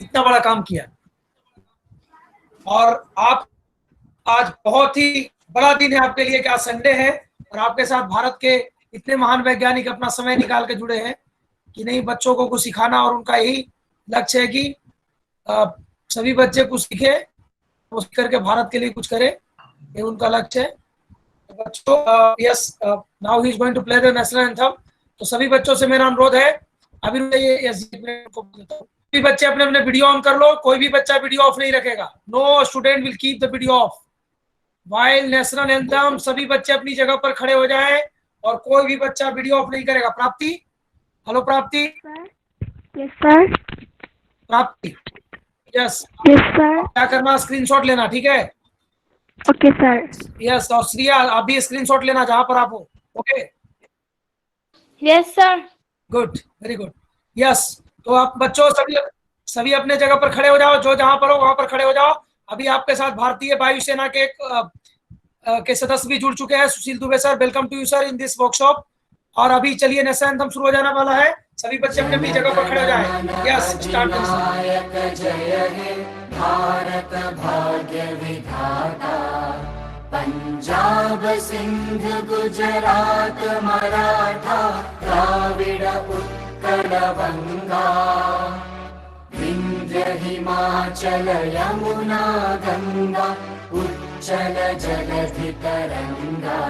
इतना बड़ा काम किया। और आप आज बहुत ही बड़ा दिन है आपके लिए कि आज संडे है और आपके साथ भारत के इतने महान वैज्ञानिक अपना समय निकाल के जुड़े हैं कि नहीं बच्चों को कुछ सिखाना, और उनका यही लक्ष्य है कि सभी बच्चे कुछ सीखे, वो सीख करके भारत के लिए कुछ करे, ये उनका लक्ष्य है। बच्चों, yes, now he is going to play the national anthem. तो सभी बच्चों से मेरा अनुरोध है, अभी सभी बच्चे अपने अपने वीडियो ऑन कर लो, कोई भी बच्चा वीडियो ऑफ नहीं रखेगा। No student will keep the video off while national anthem. सभी बच्चे अपनी जगह पर खड़े हो जाए और कोई भी बच्चा वीडियो ऑफ नहीं करेगा। प्राप्ति, हेलो प्राप्ति। Yes sir. प्राप्ति, यस सर। क्या करना, स्क्रीनशॉट लेना, ठीक है? Okay sir. यस, और श्रिया आप भी स्क्रीनशॉट लेना जहां पर आप हो। Okay, yes sir. Good, very good. Yes, तो आप बच्चों सभी अपने जगह पर खड़े हो जाओ, जो जहां पर हो वहां पर खड़े हो जाओ। अभी आपके साथ भारतीय वायुसेना के सदस्य भी जुड़ चुके हैं। Sushil Dubey sir, welcome to you sir in this workshop. और अभी चलिए नेशनल एंथम शुरू हो जाने वाला है। सभी बच्चे अपनी अपनी जगह पर खड़े हो जाएं। यस, स्टार्ट करें। जय हे भारत भाग्य विधाता, पंजाब सिंध गुजरात मराठा द्राविड़ उत्कल बंगा, विंध्य हिमाचल यमुना गंगा उच्चल जलधि तरंगा,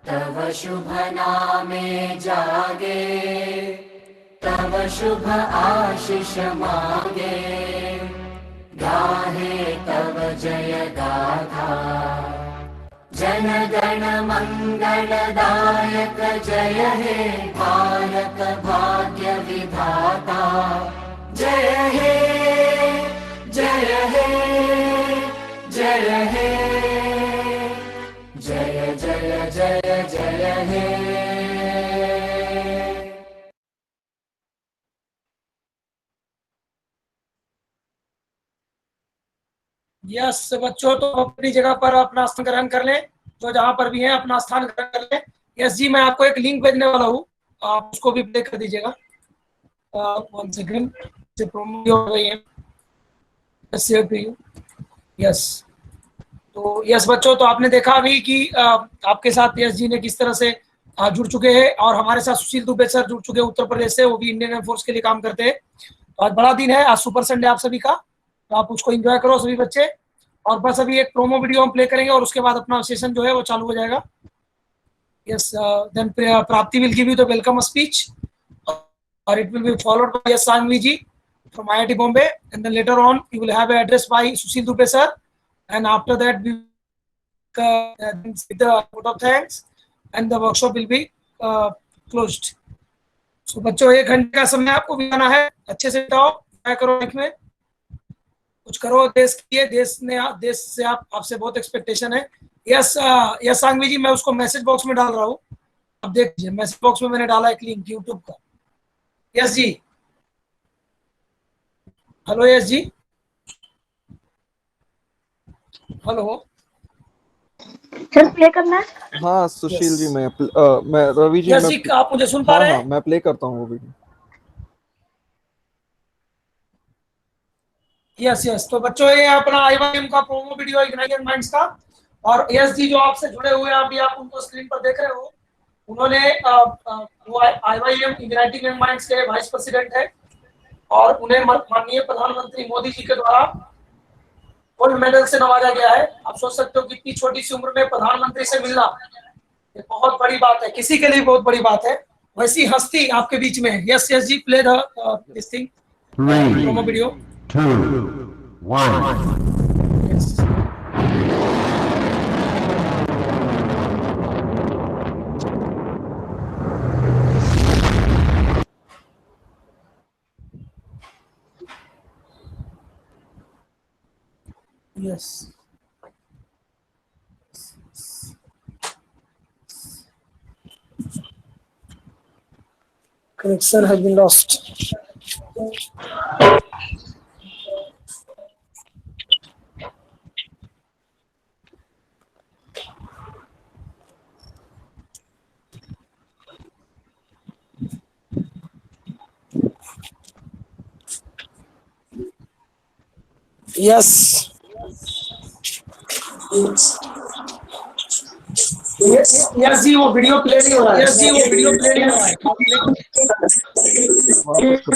तव शुभ नामे जागे, तव शुभ आशीष मांगे, गाहे तव जय गाथा, जन गण मंगलदायक जय हे भारत भाग्य विधाता, जय हे जय हे जय हे जय जय जय जय हे। यस बच्चों, तो अपनी जगह पर अपना स्थान ग्रहण कर लें, जो जहां पर भी हैं अपना स्थान ग्रहण कर लें। यस जी, मैं आपको एक लिंक भेजने वाला हूँ, आप उसको भी प्ले कर दीजिएगा। 1 सेकंड से प्रोमो हो गई है। यस, तो यस बच्चों, तो आपने देखा अभी कि आपके साथ यस जी ने किस तरह से जुड़ चुके हैं, और हमारे साथ सुशील दुबे सर जुड़ चुके हैं उत्तर प्रदेश से, वो भी इंडियन एयरफोर्स के लिए काम करते हैं। तो आज बड़ा दिन है, आज सुपर संडे आप सभी का, तो आप उसको एंजॉय करो सभी बच्चे। और बस अभी एक प्रोमो वीडियो हम प्ले करेंगे और उसके बाद अपना सेशन जो है वो चालू हो जाएगा। Yes, then Prapti will give you the welcome speech और it will be followed by yes Sanghvi ji from IIT Bombay, and then later on you will have an address by Sushil Dubey sir, and after that we with the vote of thanks and the workshop will be closed. So बच्चों, 1 घंटे का समय आपको बिताना है, अच्छे से जाओ, क्या करो, में कुछ करो देश के लिए। देश से आपसे बहुत एक्सपेक्टेशन है। यस यस सांगवी जी, मैं उसको मैसेज बॉक्स में डाल रहा हूँ, अब देख लीजिए, मैसेज बॉक्स में मैंने डाला एक लिंक यूट्यूब का। यस जी, हेलो यस जी, हेलो सर प्ले करना है। हाँ सुशील जी, मैं रवि जी, यस जी, आप मुझे सुन पा रहे हैं? हाँ मैं प्ले करता हूँ वो वीडियो। यस यस, तो बच्चों ये अपना आईवाईएम का प्रोमो वीडियो इग्नाइटिंग माइंड्स का, और यस जी जो आपसे जुड़े हुए हैं अभी आप उनको स्क्रीन पर देख रहे हो, उन्होंने वो आईवाईएम इग्नाइटिंग माइंड्स के वाइस प्रेसिडेंट है, और उन्हें माननीय प्रधानमंत्री मोदी जी के द्वारा गोल्ड मेडल से नवाजा गया है। आप सोच सकते हो कि इतनी छोटी सी उम्र में प्रधानमंत्री से मिलना ये बहुत बड़ी बात है, किसी के लिए बहुत बड़ी बात है। वैसी हस्ती आपके बीच में है। Yes yes ji, play the this thing promo video. 2, 1. Yes. Yes. Connection has been lost. Yes yes ji, वो वीडियो प्ले नहीं हो रहा है। यस जी, वो वीडियो प्ले नहीं हो रहा है। वापस कर।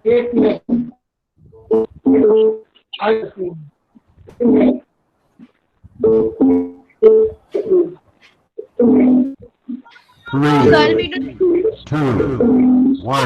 एक minute. Sir, we do 3, 2, 1.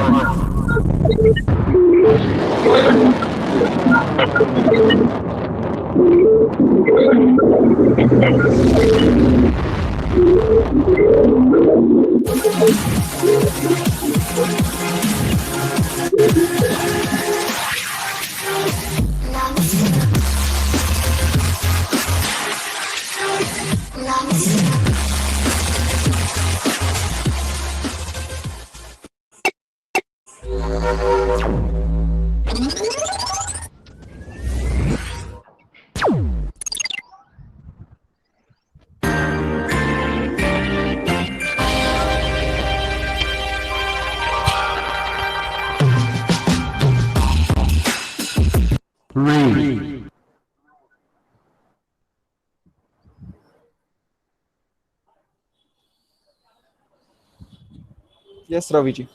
Three, Yes, Ravi ji.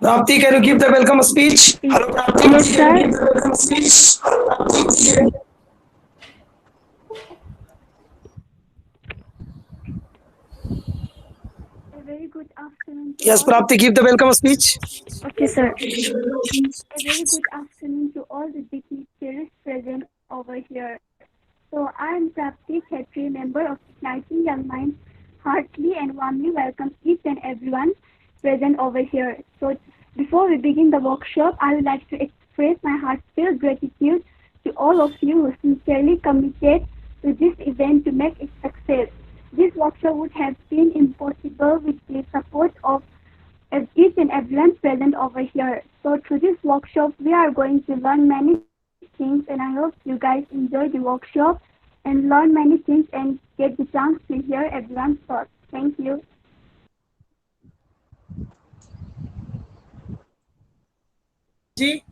Prapti, can you give the welcome speech? Hello, Prapti. Yes, Can you sir. give the welcome speech? A very good afternoon. To Yes, all. Prapti, give the welcome speech. Okay, sir. A very good afternoon to all the dignitaries present over here. So, I am Prapti Khetri, member of Igniting Young Minds, heartily and warmly welcome each and everyone present over here. So, before we begin the workshop, I would like to express my heartfelt gratitude to all of you who sincerely committed to this event to make it success. This workshop would have been impossible with the support of each and everyone present over here. So through this workshop, we are going to learn many things, and I hope you guys enjoy the workshop and learn many things and get the chance to hear everyone's thoughts. Thank you. Ji,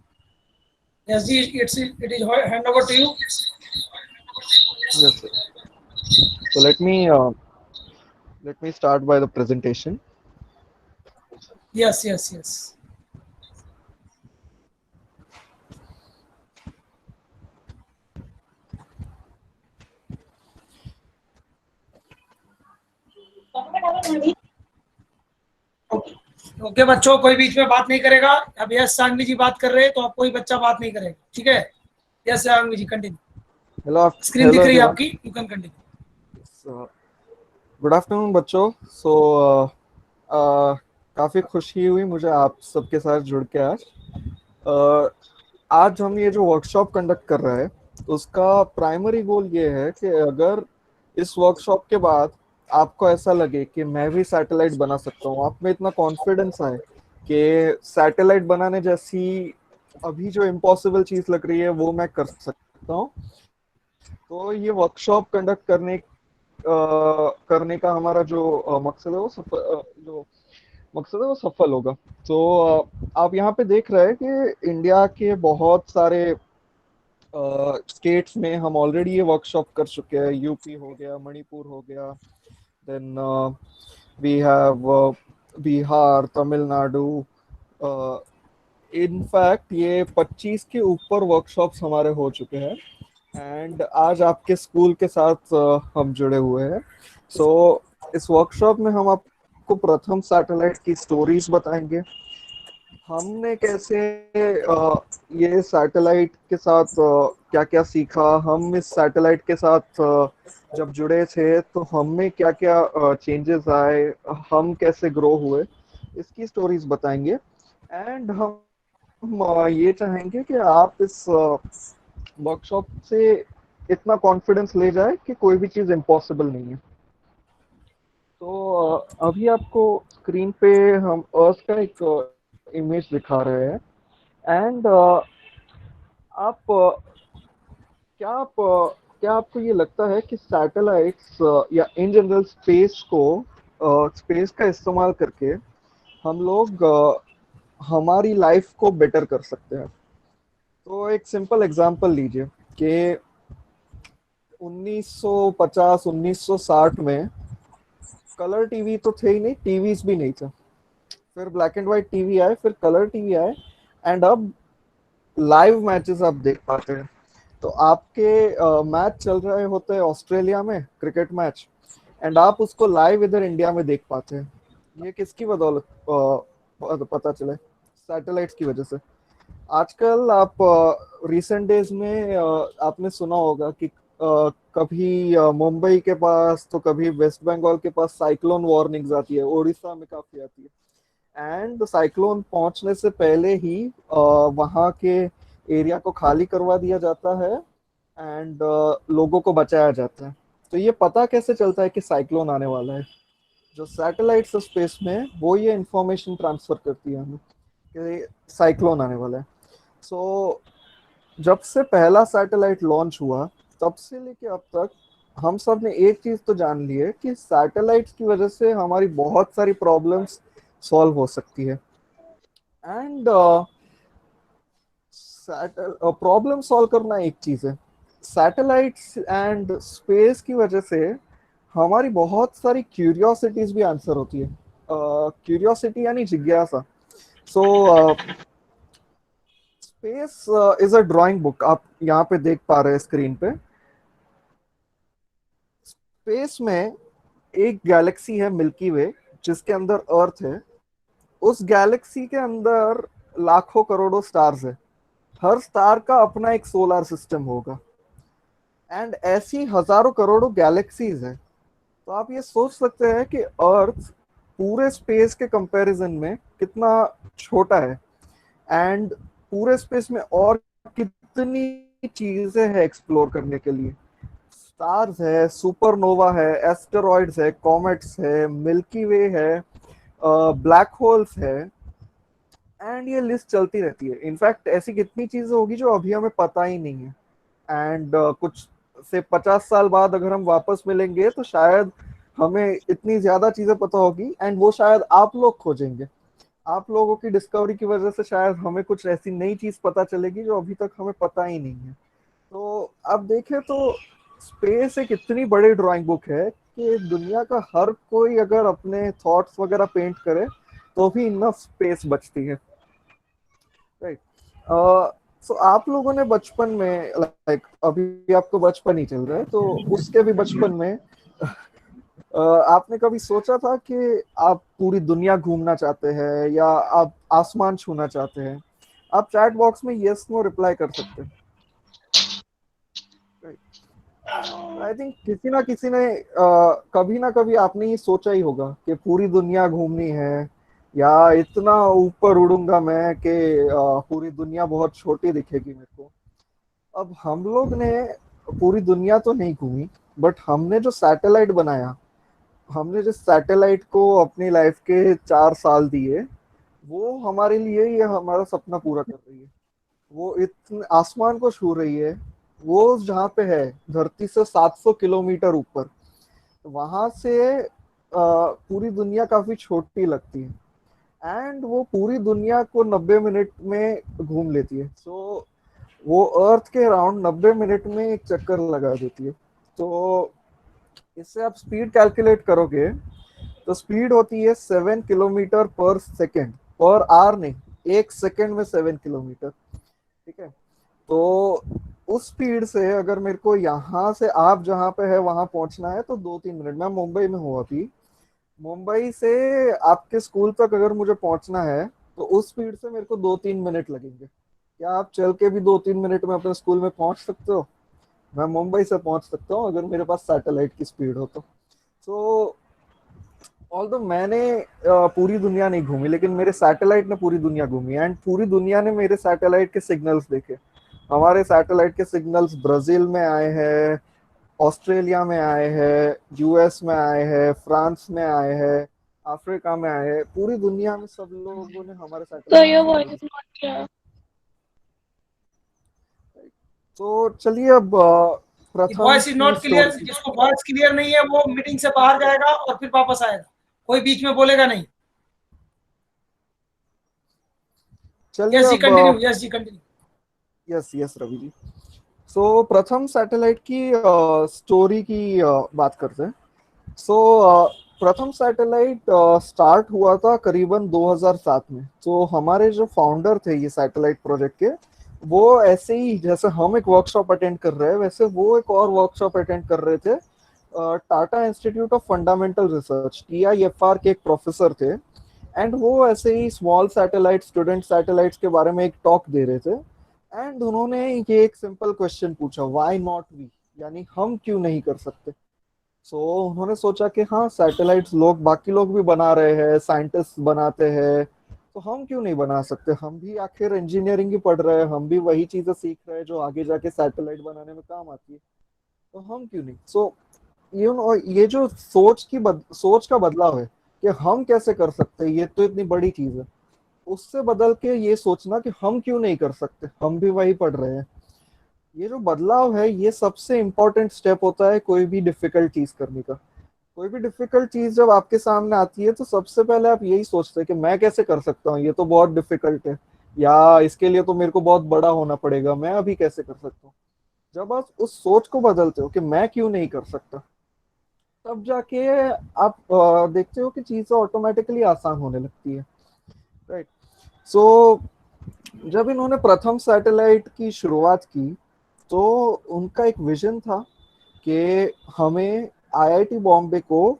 yes, Ji, it is hand over to you. Yes, sir. So let me start by the presentation. Yes, yes, yes. Okay बच्चों, कोई बीच में बात नहीं करेगा। अब yes Sanghvi जी बात कर रहे हैं तो अब कोई बच्चा बात नहीं करेगा, ठीक है? यस सांगवी जी, कंटिन्यू। स्क्रीन दिख रही है everyone. आपकी, you can continue. So, good afternoon बच्चों। सो काफ़ी खुशी हुई मुझे आप सबके साथ जुड़ के आज। आज हम ये जो वर्कशॉप कंडक्ट कर रहे हैं उसका प्राइमरी गोल ये है कि अगर इस वर्कशॉप के बाद आपको ऐसा लगे कि मैं भी सैटेलाइट बना सकता हूँ, आप में इतना कॉन्फिडेंस आए कि सैटेलाइट बनाने जैसी अभी जो इम्पॉसिबल चीज़ लग रही है वो मैं कर सकता हूँ, तो ये वर्कशॉप कंडक्ट करने का हमारा जो मकसद है वो सफल होगा। तो आप यहाँ पे देख रहे हैं कि इंडिया के बहुत सारे स्टेट्स में हम ऑलरेडी ये वर्कशॉप कर चुके हैं। यूपी हो गया, मणिपुर हो गया, then we have Bihar, Tamil Nadu. In fact ये 25 के ऊपर वर्कशॉप्स हमारे हो चुके हैं एंड आज आपके स्कूल के साथ हम जुड़े हुए हैं। सो इस वर्कशॉप में हम आपको प्रथम सैटेलाइट की स्टोरीज बताएंगे, हमने कैसे ये सैटेलाइट के साथ क्या क्या सीखा, हम इस सैटेलाइट के साथ जब जुड़े थे तो हमें क्या क्या चेंजेस आए, हम कैसे ग्रो हुए, इसकी स्टोरीज बताएंगे। एंड हम ये चाहेंगे कि आप इस वर्कशॉप से इतना कॉन्फिडेंस ले जाए कि कोई भी चीज इम्पॉसिबल नहीं है। तो अभी आपको स्क्रीन पे हम अर्थ का एक इमेज दिखा रहे हैं। एंड आप क्या आपको ये लगता है कि सैटेलाइट्स या इन जनरल स्पेस का इस्तेमाल करके हम लोग हमारी लाइफ को बेटर कर सकते हैं? तो एक सिंपल एग्जांपल लीजिए कि 1950 1960 में कलर टीवी तो थे ही नहीं, टीवीज भी नहीं थे। फिर ब्लैक एंड व्हाइट टीवी आए, फिर कलर टीवी आए, एंड अब लाइव मैचेस आप देख पाते हैं। तो आपके मैच चल रहे होते हैं ऑस्ट्रेलिया में, क्रिकेट मैच, एंड आप उसको लाइव इधर इंडिया में देख पाते हैं। ये किसकी बदौलत पता चले? सैटेलाइट्स की वजह से। आजकल आप रिसेंट डेज में आपने सुना होगा कि कभी मुंबई के पास तो कभी वेस्ट बंगाल के पास साइक्लोन वार्निंग्स आती है, उड़ीसा में काफी आती है। एंड साइक्लोन पहुंचने से पहले ही वहाँ के एरिया को खाली करवा दिया जाता है एंड लोगों को बचाया जाता है। तो ये पता कैसे चलता है कि साइक्लोन आने वाला है? जो सैटेलाइट्स स्पेस में वो ये इंफॉर्मेशन ट्रांसफर करती है हमें कि साइक्लोन आने वाला है। सो जब से पहला सैटेलाइट लॉन्च हुआ तब से लेके अब तक हम सब ने एक चीज तो जान ली है कि सैटेलाइट्स की वजह से हमारी बहुत सारी प्रॉब्लम्स सॉल्व हो सकती है। एंड प्रॉब्लम सॉल्व करना एक चीज है, सैटेलाइट्स एंड स्पेस की वजह से हमारी बहुत सारी क्यूरियोसिटीज भी आंसर होती है। क्यूरियोसिटी यानी जिज्ञासा। So space is a drawing book, आप यहाँ पे देख पा रहे हैं स्क्रीन पे। स्पेस में एक गैलेक्सी है मिल्की वे, जिसके अंदर अर्थ है। उस गैलेक्सी के अंदर लाखों करोड़ों स्टार्स है। हर स्टार का अपना एक सोलर सिस्टम होगा, एंड ऐसी हजारों करोड़ों गैलेक्सीज हैं। तो आप ये सोच सकते हैं कि अर्थ पूरे स्पेस के कंपैरिजन में कितना छोटा है, एंड पूरे स्पेस में और कितनी चीजें हैं एक्सप्लोर करने के लिए। स्टार्स है, सुपरनोवा है, एस्टेरॉइड्स है, कॉमेट्स है, मिल्की वे है, ब्लैक होल्स है, एंड ये लिस्ट चलती रहती है। इनफैक्ट ऐसी कितनी चीजें होगी जो अभी हमें पता ही नहीं है। एंड कुछ से 50 साल बाद अगर हम वापस मिलेंगे तो शायद हमें इतनी ज्यादा चीजें पता होगी, एंड वो शायद आप लोग खोजेंगे। आप लोगों की डिस्कवरी की वजह से शायद हमें कुछ ऐसी नई चीज पता चलेगी जो अभी तक हमें पता ही नहीं है। तो अब देखें तो स्पेस एक इतनी बड़ी ड्राइंग बुक है कि दुनिया का हर कोई अगर अपने थॉट्स वगैरह पेंट करे तो भी इनफ स्पेस बचती है, राइट? सो आप लोगों ने बचपन में, लाइक अभी आपको बचपन ही चल रहा है, तो उसके भी बचपन में आपने कभी सोचा था कि आप पूरी दुनिया घूमना चाहते हैं या आप आसमान छूना चाहते हैं? आप चैट बॉक्स में यस नो रिप्लाई कर सकते हैं। आई थिंक किसी ना किसी ने कभी ना कभी आपने ये सोचा ही होगा कि पूरी दुनिया घूमनी है, या इतना ऊपर उड़ूंगा मैं कि पूरी दुनिया बहुत छोटी दिखेगी मेरे को। अब हम लोग ने पूरी दुनिया तो नहीं घूमी, बट हमने जो सैटेलाइट बनाया, हमने जिस सैटेलाइट को अपनी लाइफ के 4 साल दिए, वो हमारे लिए ये हमारा सपना पूरा कर रही है। वो इतने आसमान को छू रही है। वो जहाँ पे है धरती से 700 किलोमीटर ऊपर, वहां से पूरी दुनिया काफी छोटी लगती है, एंड वो पूरी दुनिया को 90 मिनट में घूम लेती है। सो वो अर्थ के अराउंड 90 मिनट में एक चक्कर लगा देती है। तो इससे आप स्पीड कैलकुलेट करोगे तो स्पीड होती है 7 किलोमीटर पर सेकेंड, पर आवर नहीं, एक सेकेंड में 7 किलोमीटर, ठीक है? तो उस स्पीड से अगर मेरे को यहाँ से आप जहाँ पे है वहां पहुंचना है तो 2-3 मिनट। मैं मुंबई में हूँ अभी, मुंबई से आपके स्कूल तक अगर मुझे पहुंचना है तो उस स्पीड से मेरे को 2-3 मिनट लगेंगे। क्या आप चल के भी 2-3 मिनट में अपने स्कूल में पहुंच सकते हो? मैं मुंबई से पहुंच सकता हूँ अगर मेरे पास सैटेलाइट की स्पीड हो तो। सो ऑल्दो मैंने पूरी दुनिया नहीं घूमी, लेकिन मेरे सैटेलाइट ने पूरी दुनिया घूमी, एंड पूरी दुनिया ने मेरे सैटेलाइट के सिग्नल्स देखे। हमारे सैटेलाइट के सिग्नल्स ब्राजील में आए हैं, ऑस्ट्रेलिया में आए हैं, यूएस में आए हैं, फ्रांस में आए हैं, अफ्रीका में आए हैं, पूरी दुनिया में सब लोगों ने हमारे So सैटेलाइट your के voice signal. is not clear. तो चलिए अब प्रथम वॉइस इज की नॉट क्लियर, स्टोरी। जिसको वॉइस क्लियर नहीं है वो मीटिंग से बाहर जाएगा और फिर वापस आएगा, कोई बीच में बोलेगा नहीं। चलिए यस जी अब कंटिन्यू, यस जी continue. Yes yes Ravi ji. सो प्रथम सैटेलाइट की स्टोरी की बात करते हैं। सो प्रथम सैटेलाइट स्टार्ट हुआ था करीबन 2007 में। तो हमारे जो फाउंडर थे ये सैटेलाइट प्रोजेक्ट के, वो ऐसे ही जैसे हम एक वर्कशॉप अटेंड कर रहे हैं वैसे वो एक और वर्कशॉप अटेंड कर रहे थे। Tata institute of fundamental research, TIFR के एक प्रोफेसर थे, एंड वो ऐसे ही स्मॉल सैटेलाइट, स्टूडेंट सैटेलाइट्स के बारे में एक टॉक दे रहे थे। एंड उन्होंने ये एक सिंपल क्वेश्चन पूछा, व्हाई नॉट वी, यानी हम क्यों नहीं कर सकते। सो उन्होंने सोचा कि हाँ, सैटेलाइट्स लोग, बाकी लोग भी बना रहे हैं, साइंटिस्ट बनाते हैं, तो हम क्यों नहीं बना सकते। हम भी आखिर इंजीनियरिंग ही पढ़ रहे हैं, हम भी वही चीजें सीख रहे हैं जो आगे जाके सैटेलाइट बनाने में काम आती है, तो हम क्यों नहीं। सो ये जो सोच का बदलाव है कि हम कैसे कर सकते हैं, ये तो इतनी बड़ी चीज है, उससे बदल के ये सोचना कि हम क्यों नहीं कर सकते, हम भी वही पढ़ रहे हैं। ये जो बदलाव है ये सबसे इम्पोर्टेंट स्टेप होता है कोई भी डिफिकल्ट चीज करने का। कोई भी डिफिकल्ट चीज जब आपके सामने आती है तो सबसे पहले आप यही सोचते हैं कि मैं कैसे कर सकता हूँ, ये तो बहुत डिफिकल्ट है, या इसके लिए तो मेरे को बहुत बड़ा होना पड़ेगा, मैं अभी कैसे कर सकता हूँ। जब आप उस सोच को बदलते हो कि मैं क्यों नहीं कर सकता, तब जाके आप देखते हो कि चीजें ऑटोमेटिकली आसान होने लगती है। राइट। सो जब इन्होंने प्रथम सैटेलाइट की शुरुआत की तो उनका एक विजन था कि हमें IIT बॉम्बे को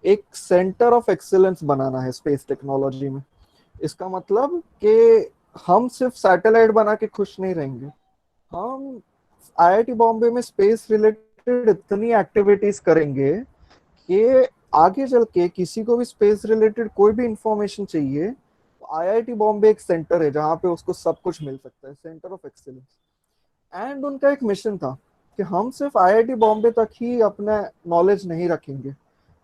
एक सेंटर ऑफ एक्सीलेंस बनाना है स्पेस टेक्नोलॉजी में। इसका मतलब कि हम सिर्फ सैटेलाइट बना के खुश नहीं रहेंगे, हम IIT बॉम्बे में स्पेस रिलेटेड इतनी एक्टिविटीज करेंगे कि आगे चल के किसी को भी स्पेस रिलेटेड कोई भी इंफॉर्मेशन चाहिए तो IIT बॉम्बे एक सेंटर है जहाँ पे उसको सब कुछ मिल सकता है, सेंटर ऑफ एक्सीलेंस। एंड उनका एक मिशन था कि हम सिर्फ IIT बॉम्बे तक ही अपना नॉलेज नहीं रखेंगे,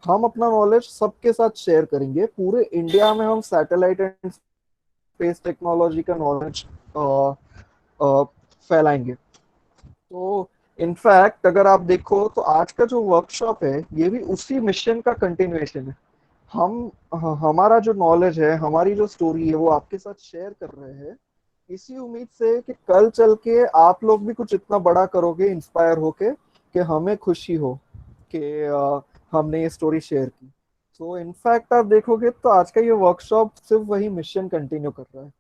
हम अपना नॉलेज सबके साथ शेयर करेंगे, पूरे इंडिया में हम सैटेलाइट एंड स्पेस टेक्नोलॉजी का नॉलेज फैलाएंगे। तो इनफैक्ट अगर आप देखो तो आज का जो वर्कशॉप है ये भी उसी मिशन का कंटिन्यूएशन है। हमारा जो नॉलेज है, हमारी जो स्टोरी है वो आपके साथ शेयर कर रहे हैं, इसी उम्मीद से कि कल चल के आप लोग भी कुछ इतना बड़ा करोगे इंस्पायर होके कि हमें खुशी हो कि हमने ये स्टोरी शेयर की। तो इनफैक्ट आप देखोगे तो आज का ये वर्कशॉप सिर्फ वही मिशन कंटिन्यू कर रहा है।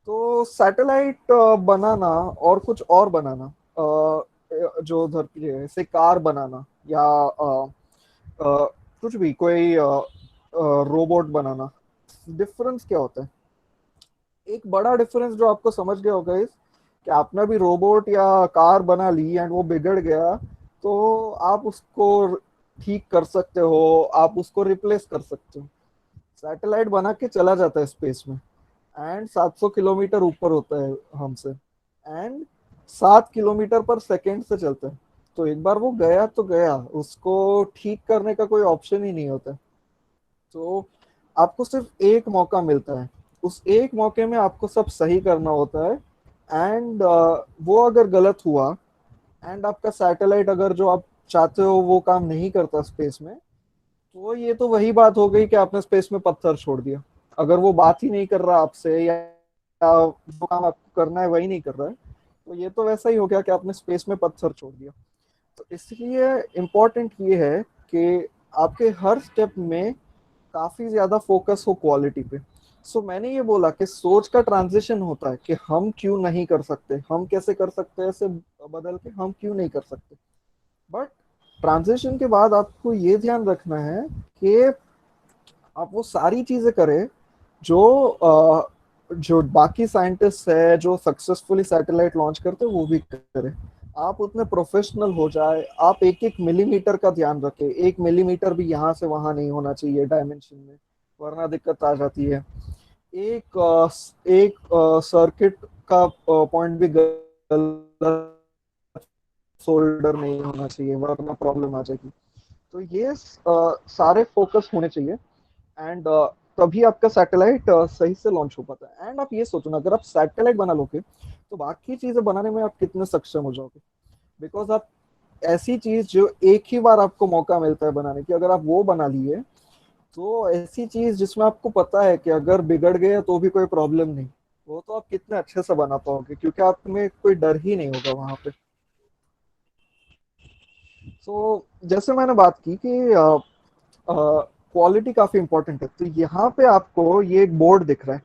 तो सैटेलाइट बनाना और कुछ और बनाना, जो धरती है, जैसे कार बनाना या कुछ भी, कोई रोबोट बनाना, डिफरेंस क्या होता है। एक बड़ा डिफरेंस जो आपको समझ गया होगा इस कि आपने भी रोबोट या कार बना ली एंड वो बिगड़ गया तो आप उसको ठीक कर सकते हो, आप उसको रिप्लेस कर सकते हो। सैटेलाइट बना के चला जाता है स्पेस में एंड 700 किलोमीटर ऊपर होता है हमसे, एंड 7 किलोमीटर पर सेकेंड से चलता है। तो एक बार वो गया तो गया, उसको ठीक करने का कोई ऑप्शन ही नहीं होता। तो आपको सिर्फ एक मौका मिलता है, उस एक मौके में आपको सब सही करना होता है। एंड वो अगर गलत हुआ एंड आपका सैटेलाइट अगर जो आप चाहते हो वो काम नहीं करता स्पेस में, तो ये तो वही बात हो गई कि आपने स्पेस में पत्थर छोड़ दिया। अगर वो बात ही नहीं कर रहा आपसे या जो काम आपको करना है वही नहीं कर रहा है, तो ये तो वैसा ही हो गया कि आपने स्पेस में पत्थर छोड़ दिया। तो इसलिए इम्पोर्टेंट ये है कि आपके हर स्टेप में काफी ज्यादा फोकस हो क्वालिटी पे। सो मैंने ये बोला कि सोच का ट्रांजिशन होता है कि हम क्यों नहीं कर सकते, हम कैसे कर सकते हैं, ऐसे बदल के हम क्यों नहीं कर सकते। बट ट्रांजिशन के बाद आपको ये ध्यान रखना है कि आप वो सारी चीजें करें जो बाकी साइंटिस्ट है जो सक्सेसफुली सैटेलाइट लॉन्च करते हैं वो भी करें। आप उतने प्रोफेशनल हो जाए, आप एक एक मिलीमीटर का ध्यान रखें, 1 मिलीमीटर भी यहाँ से वहां नहीं होना चाहिए डायमेंशन में, वरना दिक्कत आ जाती है। एक सर्किट का पॉइंट भी गलत शोल्डर नहीं होना चाहिए, वरना प्रॉब्लम आ जाएगी। तो ये सारे फोकस होने चाहिए एंड तभी आपका सैटेलाइट सही से लॉन्च हो पाता है। एंड आप ये सोचो ना, अगर आप सैटेलाइट बना लोगे तो बाकी चीजें बनाने में आप कितने सक्षम हो जाओगे, बिकॉज आप ऐसी चीज जो एक ही बार आपको मौका मिलता है बनाने की, अगर आप वो बना लिए तो ऐसी चीज जिसमें आपको पता है कि अगर बिगड़ गया तो भी कोई प्रॉब्लम नहीं, वो तो आप कितने अच्छे से बना पाओगे, क्योंकि आप में कोई डर ही नहीं होगा वहां पे। तो जैसे मैंने बात की कि क्वालिटी काफी इंपॉर्टेंट है, तो यहाँ पे आपको ये एक बोर्ड दिख रहा है,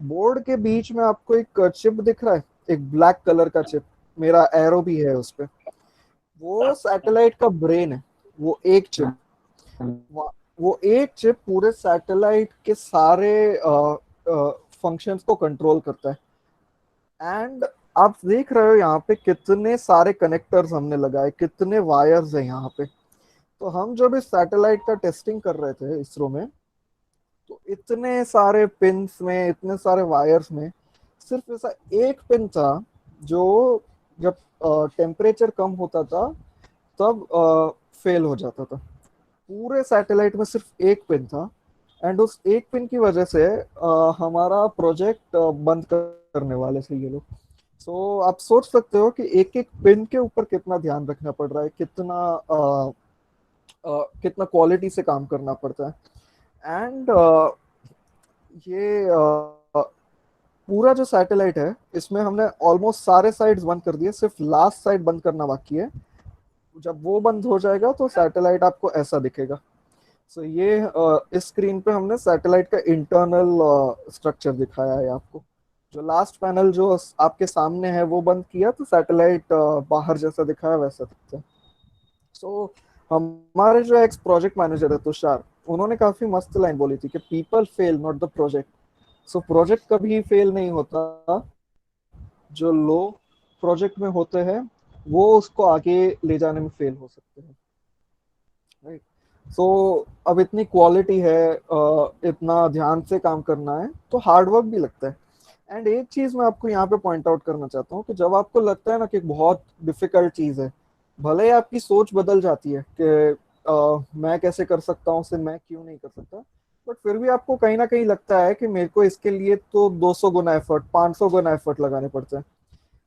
बोर्ड के बीच में आपको एक चिप दिख रहा है, एक ब्लैक कलर का चिप, मेरा एरो भी है उस पे। वो सैटेलाइट का ब्रेन है, वो एक चिप, वो एक चिप पूरे सैटेलाइट के सारे फंक्शंस को कंट्रोल करता है। एंड आप देख रहे हो यहाँ पे कितने सारे कनेक्टर्स हमने लगाए, कितने वायर्स है यहाँ पे। तो हम जब इस सैटेलाइट का टेस्टिंग कर रहे थे इसरो में, तो इतने सारे पिन्स में, इतने सारे वायर्स में सिर्फ ऐसा एक पिन था जो जब टेम्परेचर कम होता था तब फेल हो जाता था। पूरे सैटेलाइट में सिर्फ एक पिन था एंड उस एक पिन की वजह से हमारा प्रोजेक्ट बंद करने वाले थे ये लोग। सो आप सोच सकते हो कि एक एक पिन के ऊपर कितना ध्यान रखना पड़ रहा है, कितना क्वालिटी से काम करना पड़ता है। एंड ये पूरा जो सैटेलाइट है इसमें हमने ऑलमोस्ट सारे साइड्स बंद कर दिए, सिर्फ लास्ट साइड बंद करना बाकी है। जब वो बंद हो जाएगा तो सैटेलाइट आपको ऐसा दिखेगा। सो ये इस स्क्रीन पे हमने सैटेलाइट का इंटरनल स्ट्रक्चर दिखाया है आपको। जो लास्ट पैनल जो आपके सामने है वो बंद किया तो सैटेलाइट बाहर जैसा दिखाया वैसा दिखता है। सो हमारे जो एक्स प्रोजेक्ट मैनेजर है तुषार, उन्होंने काफी मस्त लाइन बोली थी कि people fail not the project. So project कभी फेल नहीं होता, जो लोग प्रोजेक्ट में होते हैं वो उसको आगे ले जाने में फेल हो सकते हैं, राइट। सो अब इतनी क्वालिटी है, इतना ध्यान से काम करना है तो हार्ड वर्क भी लगता है। एंड एक चीज मैं आपको यहाँ पे पॉइंट आउट करना चाहता हूँ कि जब आपको लगता है ना कि बहुत डिफिकल्ट चीज है, भले ही आपकी सोच बदल जाती है कि मैं कैसे कर सकता हूँ, उसे मैं क्यों नहीं कर सकता, बट फिर भी आपको कहीं ना कहीं लगता है कि मेरे को इसके लिए तो 200 गुना एफर्ट, 500 गुना एफर्ट लगाने पड़ते हैं।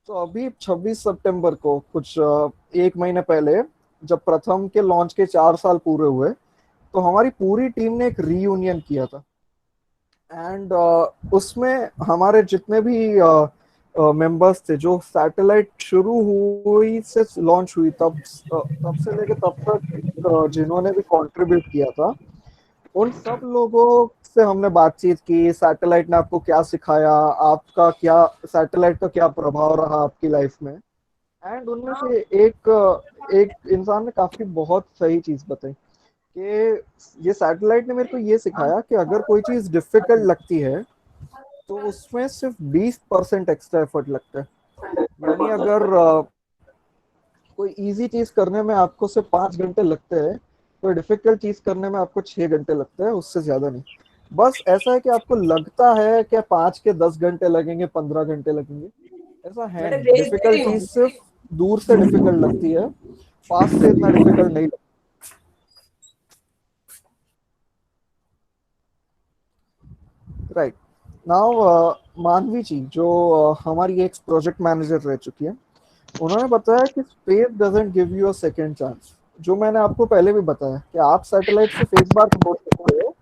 तो अभी 26 सितंबर को कुछ एक महीने पहले जब प्रथम के लॉन्च के 4 साल पूरे हुए तो हमारी पूरी टीम ने एक रीयूनियन किया था। एंड उसमें हमारे जितने भी मेंबर्स थे, जो सैटेलाइट शुरू हुई से लॉन्च हुई तब से लेके तब तक जिन्होंने भी कंट्रीब्यूट किया था, उन सब लोगों से हमने बातचीत की। सैटेलाइट ने आपको क्या सिखाया, आपका क्या सैटेलाइट का क्या प्रभाव रहा आपकी लाइफ में। एंड उनमें से एक इंसान ने काफी बहुत सही चीज बताई कि ये सैटेलाइट ने मेरे को ये सिखाया कि अगर कोई चीज डिफिकल्ट लगती है तो उसमें सिर्फ 20% एक्स्ट्रा एफर्ट लगता है। यानी अगर कोई इजी चीज करने में आपको सिर्फ 5 घंटे लगते हैं, कोई डिफिकल्ट चीज करने में आपको 6 घंटे लगते हैं, उससे ज्यादा नहीं। बस ऐसा है कि आपको लगता है कि 5 के 10 घंटे लगेंगे, 15 घंटे लगेंगे, ऐसा है नहीं। डिफिकल्ट चीज सिर्फ दूर से डिफिकल्ट लगती है, पास से इतना डिफिकल्ट नहीं लगता। राइट नाउ मानवी जी जो हमारी एक प्रोजेक्ट मैनेजर रह चुकी है, उन्होंने बताया कि space doesn't give you a second chance. जो मैंने आपको पहले भी बताया कि आप सैटेलाइट सिर्फ एक बार छोड़ सकते हो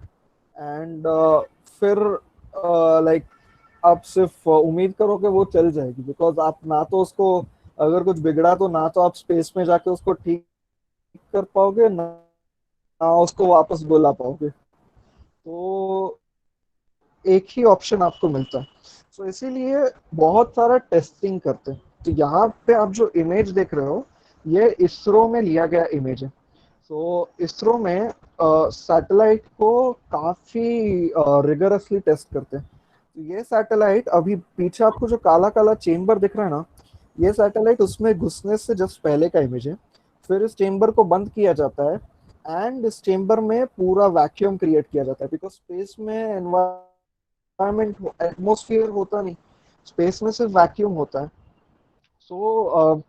एंड फिर लाइक आप सिर्फ उम्मीद करो कि वो चल जाएगी, बिकॉज आप ना तो उसको, अगर कुछ बिगड़ा तो ना तो आप स्पेस में जाके उसको ठीक कर पाओगे, ना उसको वापस बुला पाओगे। तो एक ही ऑप्शन आपको मिलता है। सो इसीलिए बहुत सारा टेस्टिंग करते हैं। तो यहाँ पे आप जो इमेज देख रहे हो ये इसरो में लिया गया इमेज है। सो इसरो में सैटेलाइट को काफी रिगरसली टेस्ट करते हैं। तो ये सैटेलाइट अभी पीछे आपको जो काला काला चेम्बर दिख रहा है ना, ये सैटेलाइट उसमें घुसने से जस्ट पहले का इमेज है। फिर इस चेम्बर को बंद किया जाता है एंड इस चेम्बर में पूरा वैक्यूम क्रिएट किया जाता है, बिकॉज स्पेस में एनवायरमेंट एटमॉस्फेयर होता नहीं। स्पेस में सिर्फ वैक्यूम होता है। सो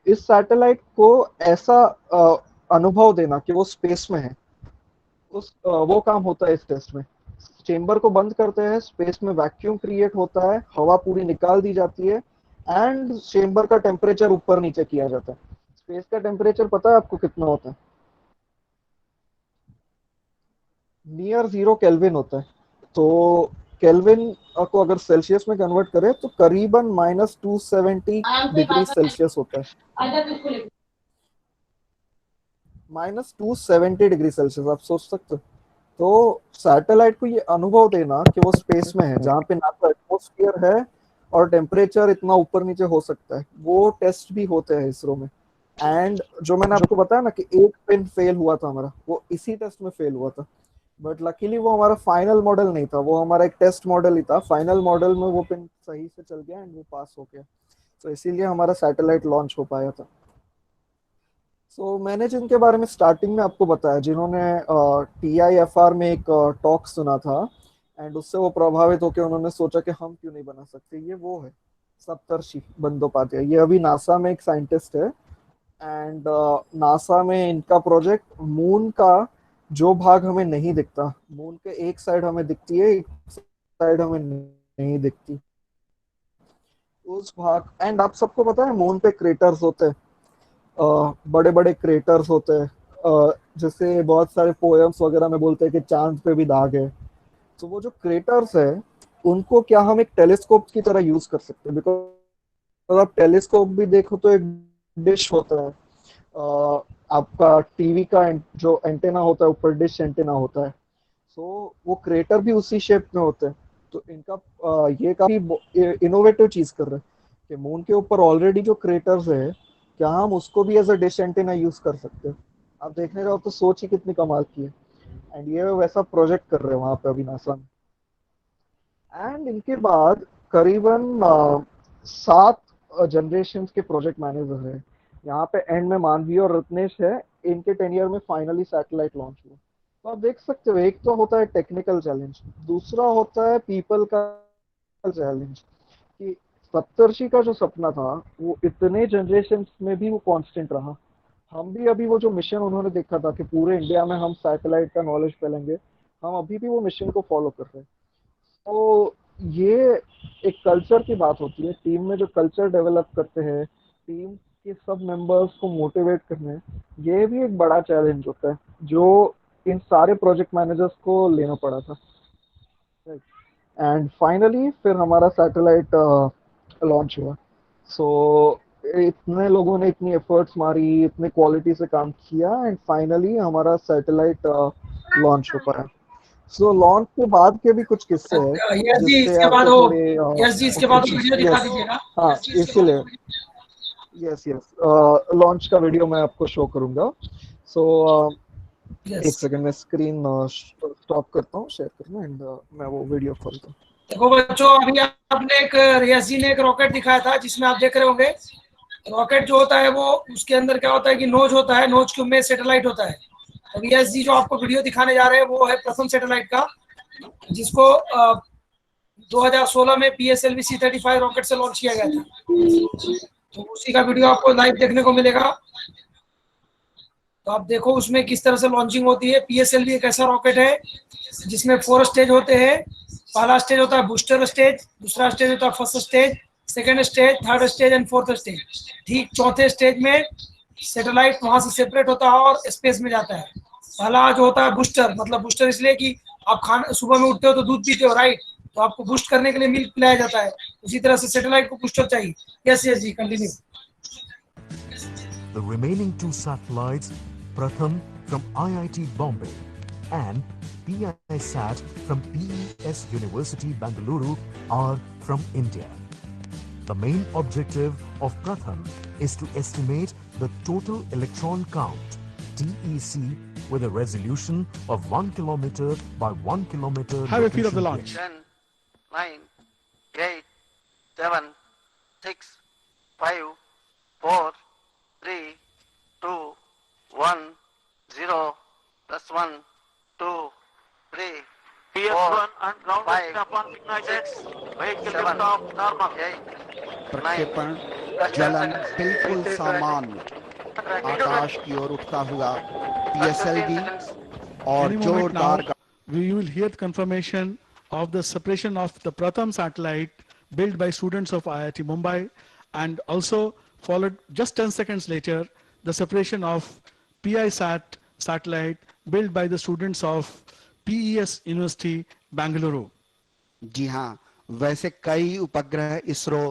इस सैटेलाइट को ऐसा अनुभव देना कि वो स्पेस में है, वो काम होता है इस टेस्ट में। चेंबर को बंद करते हैं, स्पेस में वैक्यूम क्रिएट होता है, हवा पूरी निकाल दी जाती है एंड चेंबर का टेम्परेचर ऊपर नीचे किया जाता है। स्पेस का टेम्परेचर पता है आपको कितना होता है? नियर 0 केल्विन होता है। तो केल्विन को अगर सेल्सियस में कन्वर्ट करें तो करीबन -270 डिग्री सेल्सियस होता है। -270 डिग्री सेल्सियस, आप सोच सकते हो। तो सैटेलाइट को ये अनुभव देना कि वो स्पेस में है, जहाँ पे ना तो एटमोस्फियर है और टेम्परेचर इतना ऊपर नीचे हो सकता है, वो टेस्ट भी होते हैं इसरो में। एंड जो मैंने आपको बताया ना कि एक पिन फेल हुआ था हमारा, वो इसी टेस्ट में फेल हुआ था। बट लकीली वो हमारा फाइनल मॉडल नहीं था, वो हमारा एक टेस्ट मॉडल ही था। फाइनल मॉडल में वो पिन सही से चल गया एंड वो पास हो गया। तो इसीलिए हमारा सैटेलाइट लॉन्च हो पाया था। मैंने जिनके बारे में स्टार्टिंग में आपको बताया, जिन्होंने TIFR में एक टॉक सुना था एंड उससे वो प्रभावित होकर उन्होंने सोचा कि हम क्यों नहीं बना सकते, ये वो है सप्तर्षि बंदोपाध्याय। ये अभी नासा में एक साइंटिस्ट है एंड नासा में इनका प्रोजेक्ट मून का जो भाग हमें नहीं दिखता, मून के एक साइड हमें दिखती है, एक साइड हमें नहीं दिखती, उस भाग। एंड आप सबको पता है मून पे क्रेटर्स होते हैं, बड़े बड़े क्रेटर्स होते हैं, जैसे बहुत सारे पोएम्स वगैरह में बोलते हैं कि चांद पे भी दाग है। तो वो जो क्रेटर्स है उनको क्या हम एक टेलीस्कोप की तरह यूज कर सकते हैं? बिकॉज आप टेलीस्कोप भी देखो तो एक डिश होता है, आपका टीवी का जो एंटेना होता है ऊपर डिश एंटेना होता है। सो वो क्रेटर भी उसी शेप में होते हैं। तो इनका ये काफी इनोवेटिव चीज कर रहे हैं कि मून के ऊपर ऑलरेडी जो क्रेटर्स है, क्या हम उसको भी as a dish antenna use कर सकते हैं? आप देखने जाओ तो सोच ही कितनी कमाल की है। एंड ये वैसा प्रोजेक्ट कर रहे हैं वहां पे अभी नासा में। एंड इनके बाद करीबन 7 जनरेशन के प्रोजेक्ट मैनेजर है यहाँ पे। एंड में मानवी और रत्नेश है, इनके टेनियर में फाइनली सैटेलाइट लॉन्च हुआ। तो आप देख सकते हो, एक तो होता है टेक्निकल चैलेंज, दूसरा होता है पीपल का चैलेंज। कि सप्तर्षि का जो सपना था वो इतने जनरेशन में भी वो कांस्टेंट रहा। हम भी अभी वो जो मिशन उन्होंने देखा था कि पूरे इंडिया में हम सैटेलाइट का नॉलेज फैलेंगे, हम अभी भी वो मिशन को फॉलो कर रहे हैं। तो ये एक कल्चर की बात होती है, टीम में जो कल्चर डेवलप करते हैं, टीम के सब मेंबर्स को मोटिवेट करने, ये भी एक बड़ा चैलेंज होता है जो इन सारे प्रोजेक्ट मैनेजर्स को लेना पड़ा था। एंड फाइनली फिर हमारा सैटेलाइट लॉन्च हुआ। इतने लोगों ने इतनी एफर्ट्स मारी, इतने क्वालिटी से काम किया एंड फाइनली हमारा सैटेलाइट लॉन्च हो पाया। लॉन्च के बाद के भी कुछ किस्से हैं यस जी, जिससे इसके बाद आपको वो थोड़े यस जी, इसके बाद वो वीडियो दिखा यस, दीजिएगा। हाँ इसीलिए यस लॉन्च का वीडियो मैं आपको शो करूंगा। एक यस, सेकंड में स्क्रीन स्टॉप करता हूँ शेयर करना एंड मैं वो वीडियो खोलता हूँ। देखो बच्चों, अभी आपने एक रियाज जी ने एक रॉकेट दिखाया था जिसमें आप देख रहे होंगे रॉकेट जो होता है वो उसके अंदर क्या होता है कि नोज होता है, नोज के में सैटेलाइट होता है। तो रियाज जी जो आपको वीडियो दिखाने जा रहे हैं वो है प्रथम सैटेलाइट का, जिसको 2016 में PSLV C-35 रॉकेट से लॉन्च किया गया था। तो उसी का वीडियो आपको लाइव देखने को मिलेगा। तो आप देखो उसमें किस तरह से लॉन्चिंग होती है। PSLV एक ऐसा रॉकेट है जिसमें 4 स्टेज होते हैं। पहला स्टेज होता है बूस्टर स्टेज, दूसरा स्टेज होता है first stage, second stage, third stage and fourth stage. ठीक चौथे स्टेज में सैटेलाइट वहां से सेपरेट होता है और स्पेस में जाता है। पहला जो होता है बूस्टर, मतलब बूस्टर इसलिए कि आप खाना सुबह में उठते हो तो दूध पीते हो, राइट? तो आपको बूस्ट करने के लिए मिल्क पिलाया जाता है, उसी तरह से सैटेलाइट को बूस्टर चाहिए। यस यस जी, continue. The remaining 2 satellites, Pratham from IIT Bombay and PISat from PES University Bangalore are from India. The main objective of Pratham is to estimate the total electron count, TEC, with a resolution of 1 kilometer by 1 kilometer. Have a feel of the launch. 10, 9, 8, 7, 6, 5, 4, 3, 2, 1, 0, plus 1, 2, 3, 4, PS1 and ground 5, upon ignited. 6, vehicle lift off normal, 8, 9, प्रक्षेपण plus 10 जलन seconds, बिल्कुल सामान्य, आकाश की ओर उठता हुआ PSLV और Any moment now, जोरदार we will hear the confirmation of the separation of the Pratham satellite built by students of IIT Mumbai, and also followed just 10 seconds later the separation of PISat satellite built by the students of PES University, Bangalore. जी हाँ, वैसे कई उपग्रह इसरो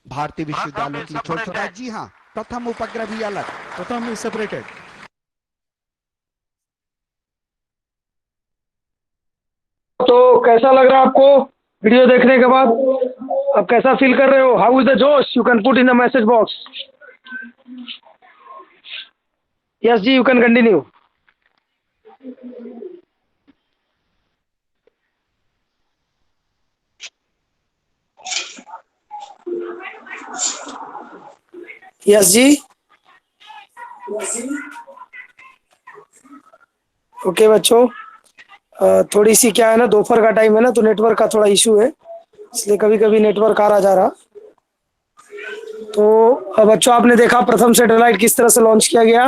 भारतीय विश्वविद्यालयों के लिए छोड़ चुका है। जी हाँ, प्रथम उपग्रह भी अलग, Pratham is separated. तो कैसा लग रहा है आपको वीडियो देखने के बाद? अब कैसा फील कर रहे हो? हाउ इज द जोश? You can put in the message box. Yes जी, यू कैन कंटिन्यू. यस जी. ओके बच्चों, थोड़ी सी क्या है ना, दोपहर का टाइम है ना, तो नेटवर्क का थोड़ा इशू है, इसलिए कभी कभी नेटवर्क आ जा रहा. तो बच्चों, आपने देखा प्रथम सैटेलाइट किस तरह से लॉन्च किया गया,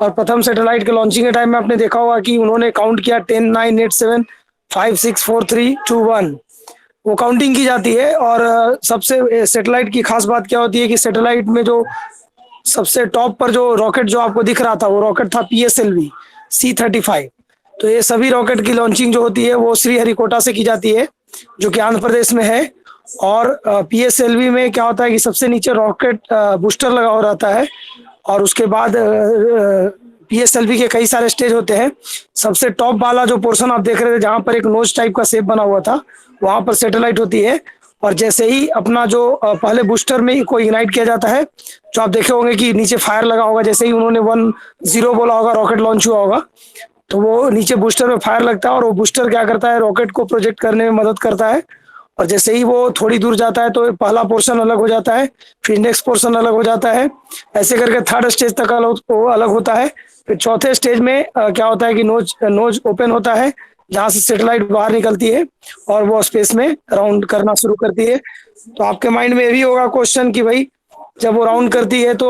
और प्रथम सैटेलाइट के लॉन्चिंग के टाइम में आपने देखा होगा कि उन्होंने काउंट किया 10 9 8 7 5 6 4 3 2 1. वो काउंटिंग की जाती है. और सबसे सैटेलाइट की खास बात क्या होती है कि सैटेलाइट में जो सबसे टॉप पर जो रॉकेट जो आपको दिख रहा था, वो रॉकेट था PSLV C-35. तो ये सभी रॉकेट की लॉन्चिंग जो होती है वो श्रीहरिकोटा से की जाती है, जो कि आंध्र प्रदेश में है. और PSLV में क्या होता है कि सबसे नीचे रॉकेट बूस्टर लगा हो रहता है, और उसके बाद PSLV के कई सारे स्टेज होते हैं. सबसे टॉप वाला जो पोर्शन आप देख रहे थे, जहां पर एक नोज टाइप का शेप बना हुआ था, वहां पर सैटेलाइट होती है. और जैसे ही अपना जो पहले बूस्टर में को इग्नाइट किया जाता है, जो आप देखे होंगे कि नीचे फायर लगा होगा, जैसे ही उन्होंने 1-0 बोला होगा, रॉकेट लॉन्च हुआ होगा, तो वो नीचे बूस्टर में फायर लगता है, और वो बूस्टर क्या करता है, रॉकेट को प्रोजेक्ट करने में मदद करता है. और जैसे ही वो थोड़ी दूर जाता है तो पहला पोर्शन अलग हो जाता है, फिर नेक्स्ट पोर्शन अलग हो जाता है, ऐसे करके थर्ड स्टेज तक अलग होता है. फिर चौथे स्टेज में क्या होता है कि नोज ओपन होता है, जहां से सैटेलाइट बाहर निकलती है और वो स्पेस में राउंड करना शुरू करती है. तो आपके माइंड में ये भी होगा क्वेश्चन कि भाई जब वो राउंड करती है तो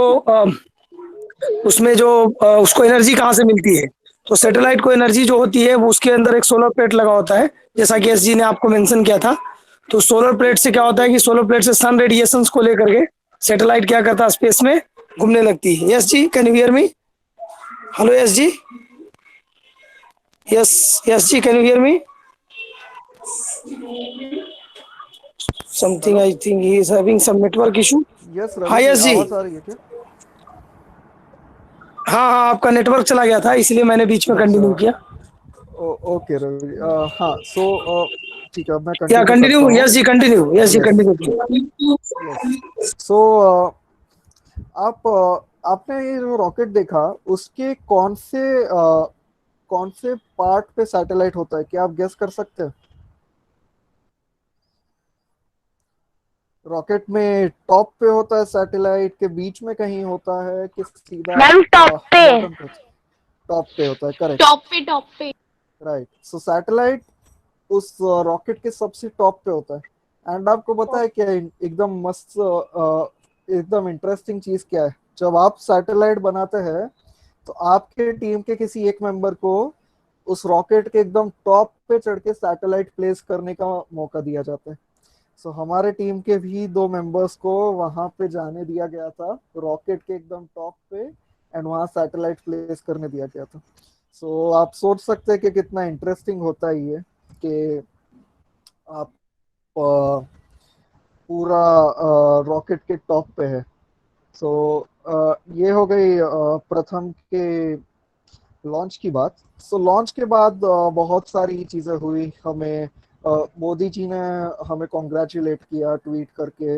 उसमें जो उसको एनर्जी कहाँ से मिलती है? तो सैटेलाइट को एनर्जी जो होती है वो उसके अंदर एक सोलर प्लेट लगा होता है, जैसा कि एस जी ने आपको मेंशन किया था. तो सोलर प्लेट से क्या होता है कि सोलर प्लेट से सन रेडिएशंस को लेकर के सैटेलाइट क्या करता है, स्पेस में घूमने लगती है. यस जी, can you hear me? Hello yes जी. यस जी, can you hear me? Something, I think he is having some network issue. Yes हाँ रवि यस जी, जी. आवाज आ रही है क्या? हाँ, आपका नेटवर्क चला गया था, इसलिए मैंने बीच में कंटिन्यू किया. ओके रवि. हाँ, सो ठीक है, अब मैं या कंटिन्यू कंटिन्यू. करता हूँ. यस जी, कंटिन्यू. यस जी, Yes. कंटिन्यू. यस. सो आपने ये जो रॉकेट देखा, उसके कौन से पार्ट पे सैटेलाइट होता है, क्या आप गेस कर सकते हैं? रॉकेट में टॉप पे होता है सैटेलाइट, के बीच में कहीं होता है, कि सीधा मैम टॉप पे. बॉटम पे? टॉप पे होता है, करेक्ट. टॉप पे. राइट. सो सैटेलाइट उस रॉकेट के सबसे टॉप पे होता है. एंड आपको पता है क्या एकदम मस्त एकदम इंटरेस्टिंग चीज क्या है? जब आप सैटेलाइट बनाते हैं तो आपके टीम के किसी एक मेंबर को उस रॉकेट के एकदम टॉप पे चढ़ के सैटेलाइट प्लेस करने का मौका दिया जाता है. सो हमारे टीम के भी 2 मेंबर्स को वहां पे जाने दिया गया था, रॉकेट के एकदम टॉप पे, एंड वहां सैटेलाइट प्लेस करने दिया गया था. सो आप सोच सकते हैं कि कितना इंटरेस्टिंग होता है ये, कि आप पूरा रॉकेट के टॉप पे है. सो ये हो गई प्रथम के लॉन्च की बात. सो लॉन्च के बाद बहुत सारी चीजें हुई. हमें मोदी जी ने हमें कॉन्ग्रेचुलेट किया ट्वीट करके,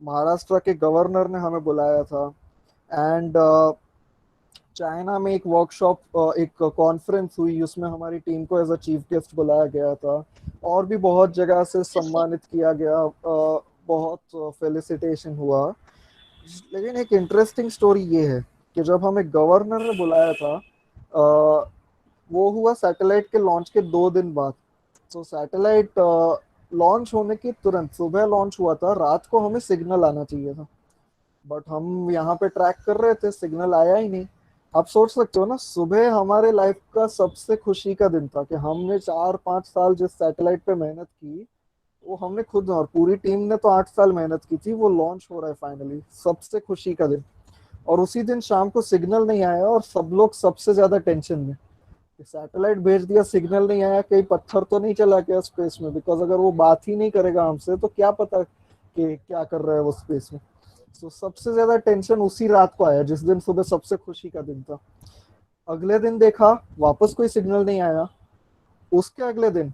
महाराष्ट्र के गवर्नर ने हमें बुलाया था, एंड चाइना में एक वर्कशॉप, एक कॉन्फ्रेंस हुई, उसमें हमारी टीम को एज अ चीफ गेस्ट बुलाया गया था, और भी बहुत जगह से सम्मानित किया गया, बहुत फेलिसिटेशन हुआ. लेकिन एक इंटरेस्टिंग स्टोरी ये है कि जब हमें गवर्नर ने बुलाया था, वो हुआ सैटेलाइट के लॉन्च के 2 दिन बाद. तो सैटेलाइट लॉन्च होने के तुरंत सुबह लॉन्च हुआ था, रात को हमें सिग्नल आना चाहिए था, बट हम यहाँ पे ट्रैक कर रहे थे, सिग्नल आया ही नहीं। आप सोच सकते हो ना, सुबह हमारे लाइफ का सबसे खुशी का दिन था कि हमने 4-5 साल जिस सैटेलाइट पे मेहनत की, वो हमने खुद, और पूरी टीम ने तो 8 साल मेहनत की थी, वो लॉन्च हो रहा है फाइनली, सबसे खुशी का दिन। और उसी दिन शाम को सिग्नल नहीं आया और सब लोग सबसे ज्यादा टेंशन में, सैटेलाइट भेज दिया, सिग्नल नहीं आया, कहीं पत्थर तो नहीं चला गया स्पेस में, बिकॉज अगर वो बात ही नहीं करेगा हमसे तो क्या पता कि क्या कर रहा है वो स्पेस में। तो सबसे ज्यादा टेंशन उसी रात को आया जिस दिन सुबह सबसे खुशी का दिन था। अगले दिन देखा, वापस कोई सिग्नल नहीं आया। उसके अगले दिन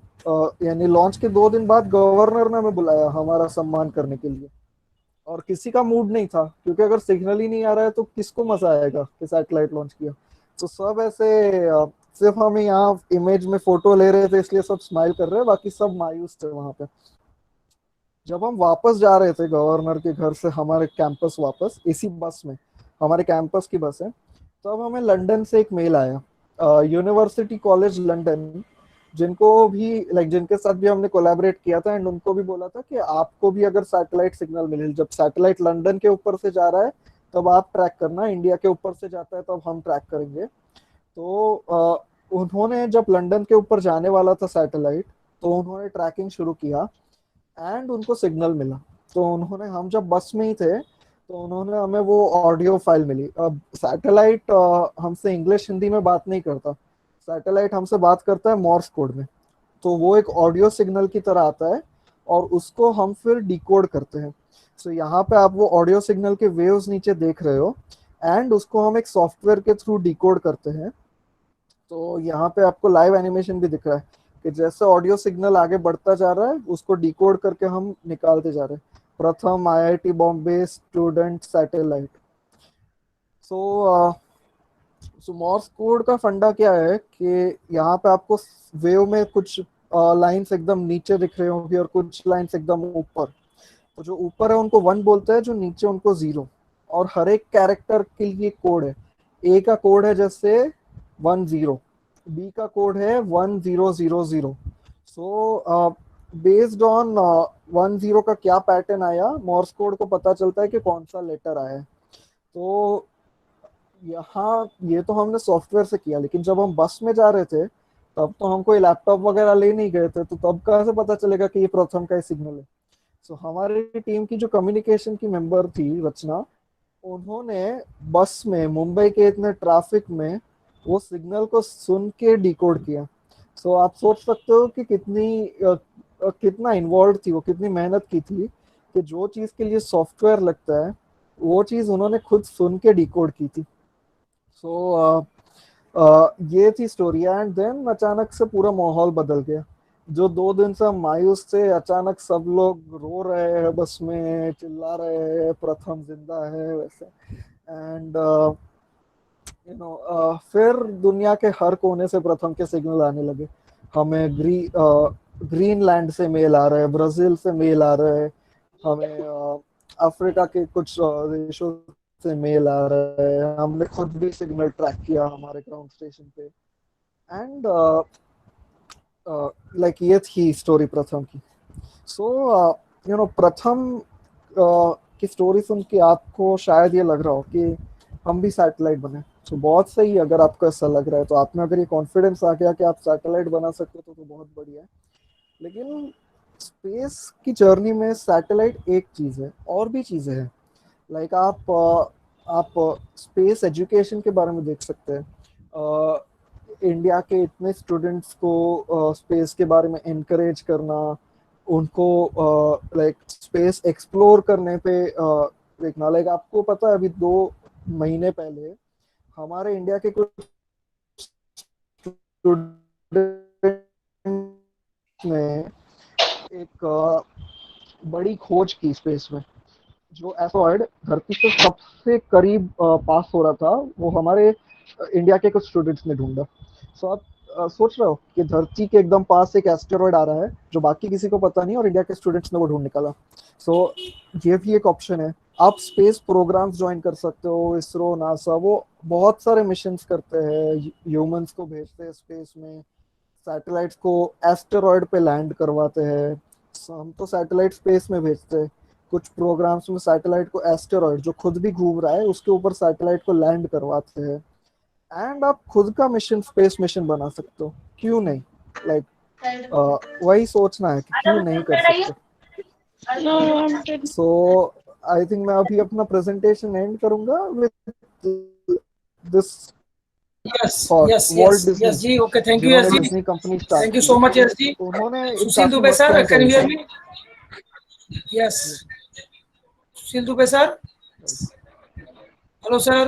यानी लॉन्च के 2 दिन बाद गवर्नर ने हमें बुलाया हमारा सम्मान करने के लिए, और किसी का मूड नहीं था, क्योंकि अगर सिग्नल ही नहीं आ रहा है तो किसको मजा आएगा कि सैटेलाइट लॉन्च किया। तो सब ऐसे सिर्फ हम यहाँ इमेज में फोटो ले रहे थे इसलिए सब स्माइल कर रहे हैं, बाकी सब मायूस थे वहां पे। जब हम वापस जा रहे थे गवर्नर के घर से हमारे कैंपस वापस, इसी बस में, हमारे कैंपस की बस है, तब हमें लंदन से एक मेल आया, यूनिवर्सिटी कॉलेज लंदन, जिनको भी जिनके साथ भी हमने कोलैबोरेट किया था, एंड उनको भी बोला था कि आपको भी अगर सैटेलाइट सिग्नल मिले, जब सैटेलाइट लंदन के ऊपर से जा रहा है तब आप ट्रैक करना, इंडिया के ऊपर से जाता है तब हम ट्रैक करेंगे। तो उन्होंने जब लंदन के ऊपर जाने वाला था सैटेलाइट, तो उन्होंने ट्रैकिंग शुरू किया एंड उनको सिग्नल मिला। तो उन्होंने, हम जब बस में ही थे तो उन्होंने हमें वो ऑडियो फाइल मिली। अब सैटेलाइट हमसे इंग्लिश हिंदी में बात नहीं करता, सैटेलाइट हमसे बात करता है मॉर्स कोड में। तो वो एक ऑडियो सिग्नल की तरह आता है और उसको हम फिर डिकोड करते हैं। तो यहाँ पे आप वो ऑडियो सिग्नल के वेव्स नीचे देख रहे हो, एंड उसको हम एक सॉफ्टवेयर के थ्रू डिकोड करते हैं। तो यहाँ पे आपको लाइव एनिमेशन भी दिख रहा है कि जैसे ऑडियो सिग्नल आगे बढ़ता जा रहा है उसको डिकोड करके हम निकालते जा रहे हैं। प्रथम आईआईटी बॉम्बे स्टूडेंट सैटेलाइट। सो मॉर्स कोड का फंडा क्या है कि यहाँ पे आपको वेव में कुछ लाइंस एकदम नीचे दिख रहे होंगी और कुछ लाइंस एकदम ऊपर। तो जो ऊपर है उनको 1 बोलते हैं, जो नीचे उनको 0। और हर एक कैरेक्टर के लिए कोड है। ए का कोड है जैसे 10, बी का कोड है 1000। सो बेस्ड ऑन 10 का क्या पैटर्न आया, मॉर्स कोड को पता चलता है कि कौन सा लेटर आया है। तो यहाँ ये तो हमने सॉफ्टवेयर से किया, लेकिन जब हम बस में जा रहे थे तब तो हम कोई लैपटॉप वगैरह ले नहीं गए थे, तो तब कहाँ से पता चलेगा कि ये प्रथम का ही सिग्नल है। सो हमारी टीम की जो कम्युनिकेशन की मेंबर थी रचना, उन्होंने बस में मुंबई के इतने ट्रैफिक में वो सिग्नल को सुन के डिकोड किया। सो आप सोच सकते हो कि कितना इन्वॉल्व थी वो, कितनी मेहनत की थी कि जो चीज़ के लिए सॉफ्टवेयर लगता है वो चीज़ उन्होंने खुद सुन के डिकोड की थी। सो ये थी स्टोरी। एंड देन अचानक से पूरा माहौल बदल गया। जो 2 दिन से हम मायूस थे, अचानक सब लोग रो रहे हैं, बस में चिल्ला रहे हैं प्रथम जिंदा है वैसे। एंड फिर दुनिया के हर कोने से प्रथम के सिग्नल आने लगे। हमें ग्रीनलैंड से मेल आ रहा है, ब्राजील से मेल आ रहा है, हमें अफ्रीका के कुछ देशों से मेल आ रहा है। हमने खुद भी सिग्नल ट्रैक किया हमारे ग्राउंड स्टेशन पे। एंड ये थी स्टोरी प्रथम की। सो प्रथम की स्टोरी सुन के आपको शायद ये लग रहा हो कि हम भी सैटेलाइट बने। तो बहुत सही, अगर आपको ऐसा लग रहा है तो आप में अगर ये कॉन्फिडेंस आ गया कि आप सैटेलाइट बना सकते हो तो बहुत बढ़िया है। लेकिन स्पेस की जर्नी में सैटेलाइट एक चीज़ है, और भी चीज़ें हैं। आप स्पेस एजुकेशन के बारे में देख सकते हैं। इंडिया के इतने स्टूडेंट्स को स्पेस के बारे में इनकरेज करना, उनको स्पेस एक्सप्लोर करने पे देखना। आपको पता है अभी 2 महीने पहले हमारे इंडिया के कुछ स्टूडेंट ने एक बड़ी खोज की स्पेस में। जो एस्ट्रॉयड धरती के सबसे करीब पास हो रहा था, वो हमारे इंडिया के कुछ स्टूडेंट्स ने ढूंढा। सो आप सोच रहे हो कि धरती के एकदम पास एक एस्टेरॉयड आ रहा है जो बाकी किसी को पता नहीं, और इंडिया के स्टूडेंट्स ने वो ढूंढ निकाला। सो ये भी एक ऑप्शन है। आप स्पेस प्रोग्राम्स ज्वाइन कर सकते हो। इसरो, नासा, वो बहुत सारे मिशंस करते हैं, ह्यूमंस को भेजते हैं स्पेस में, सैटेलाइट्स को एस्टेरॉयड पे लैंड करवाते हैं, हम तो सैटेलाइट स्पेस में भेजते हैं। कुछ प्रोग्राम्स में सैटेलाइट को एस्टेरॉइड जो खुद भी घूम रहा है उसके ऊपर सैटेलाइट को लैंड करवाते हैं। एंड आप खुद का मिशन, स्पेस मिशन बना सकते हो, क्यों नहीं? वही सोचना है कि क्यों नहीं कर सकते। सो आई थिंक मैं अभी अपना प्रेजेंटेशन एंड करूंगा with this. Yes ji, okay, thank you, yes ji, Disney company start, thank you so much, yes ji. उन्होंने Sushil Dubey sir, can you hear me? Yes, Sushil Dubey sir, hello sir,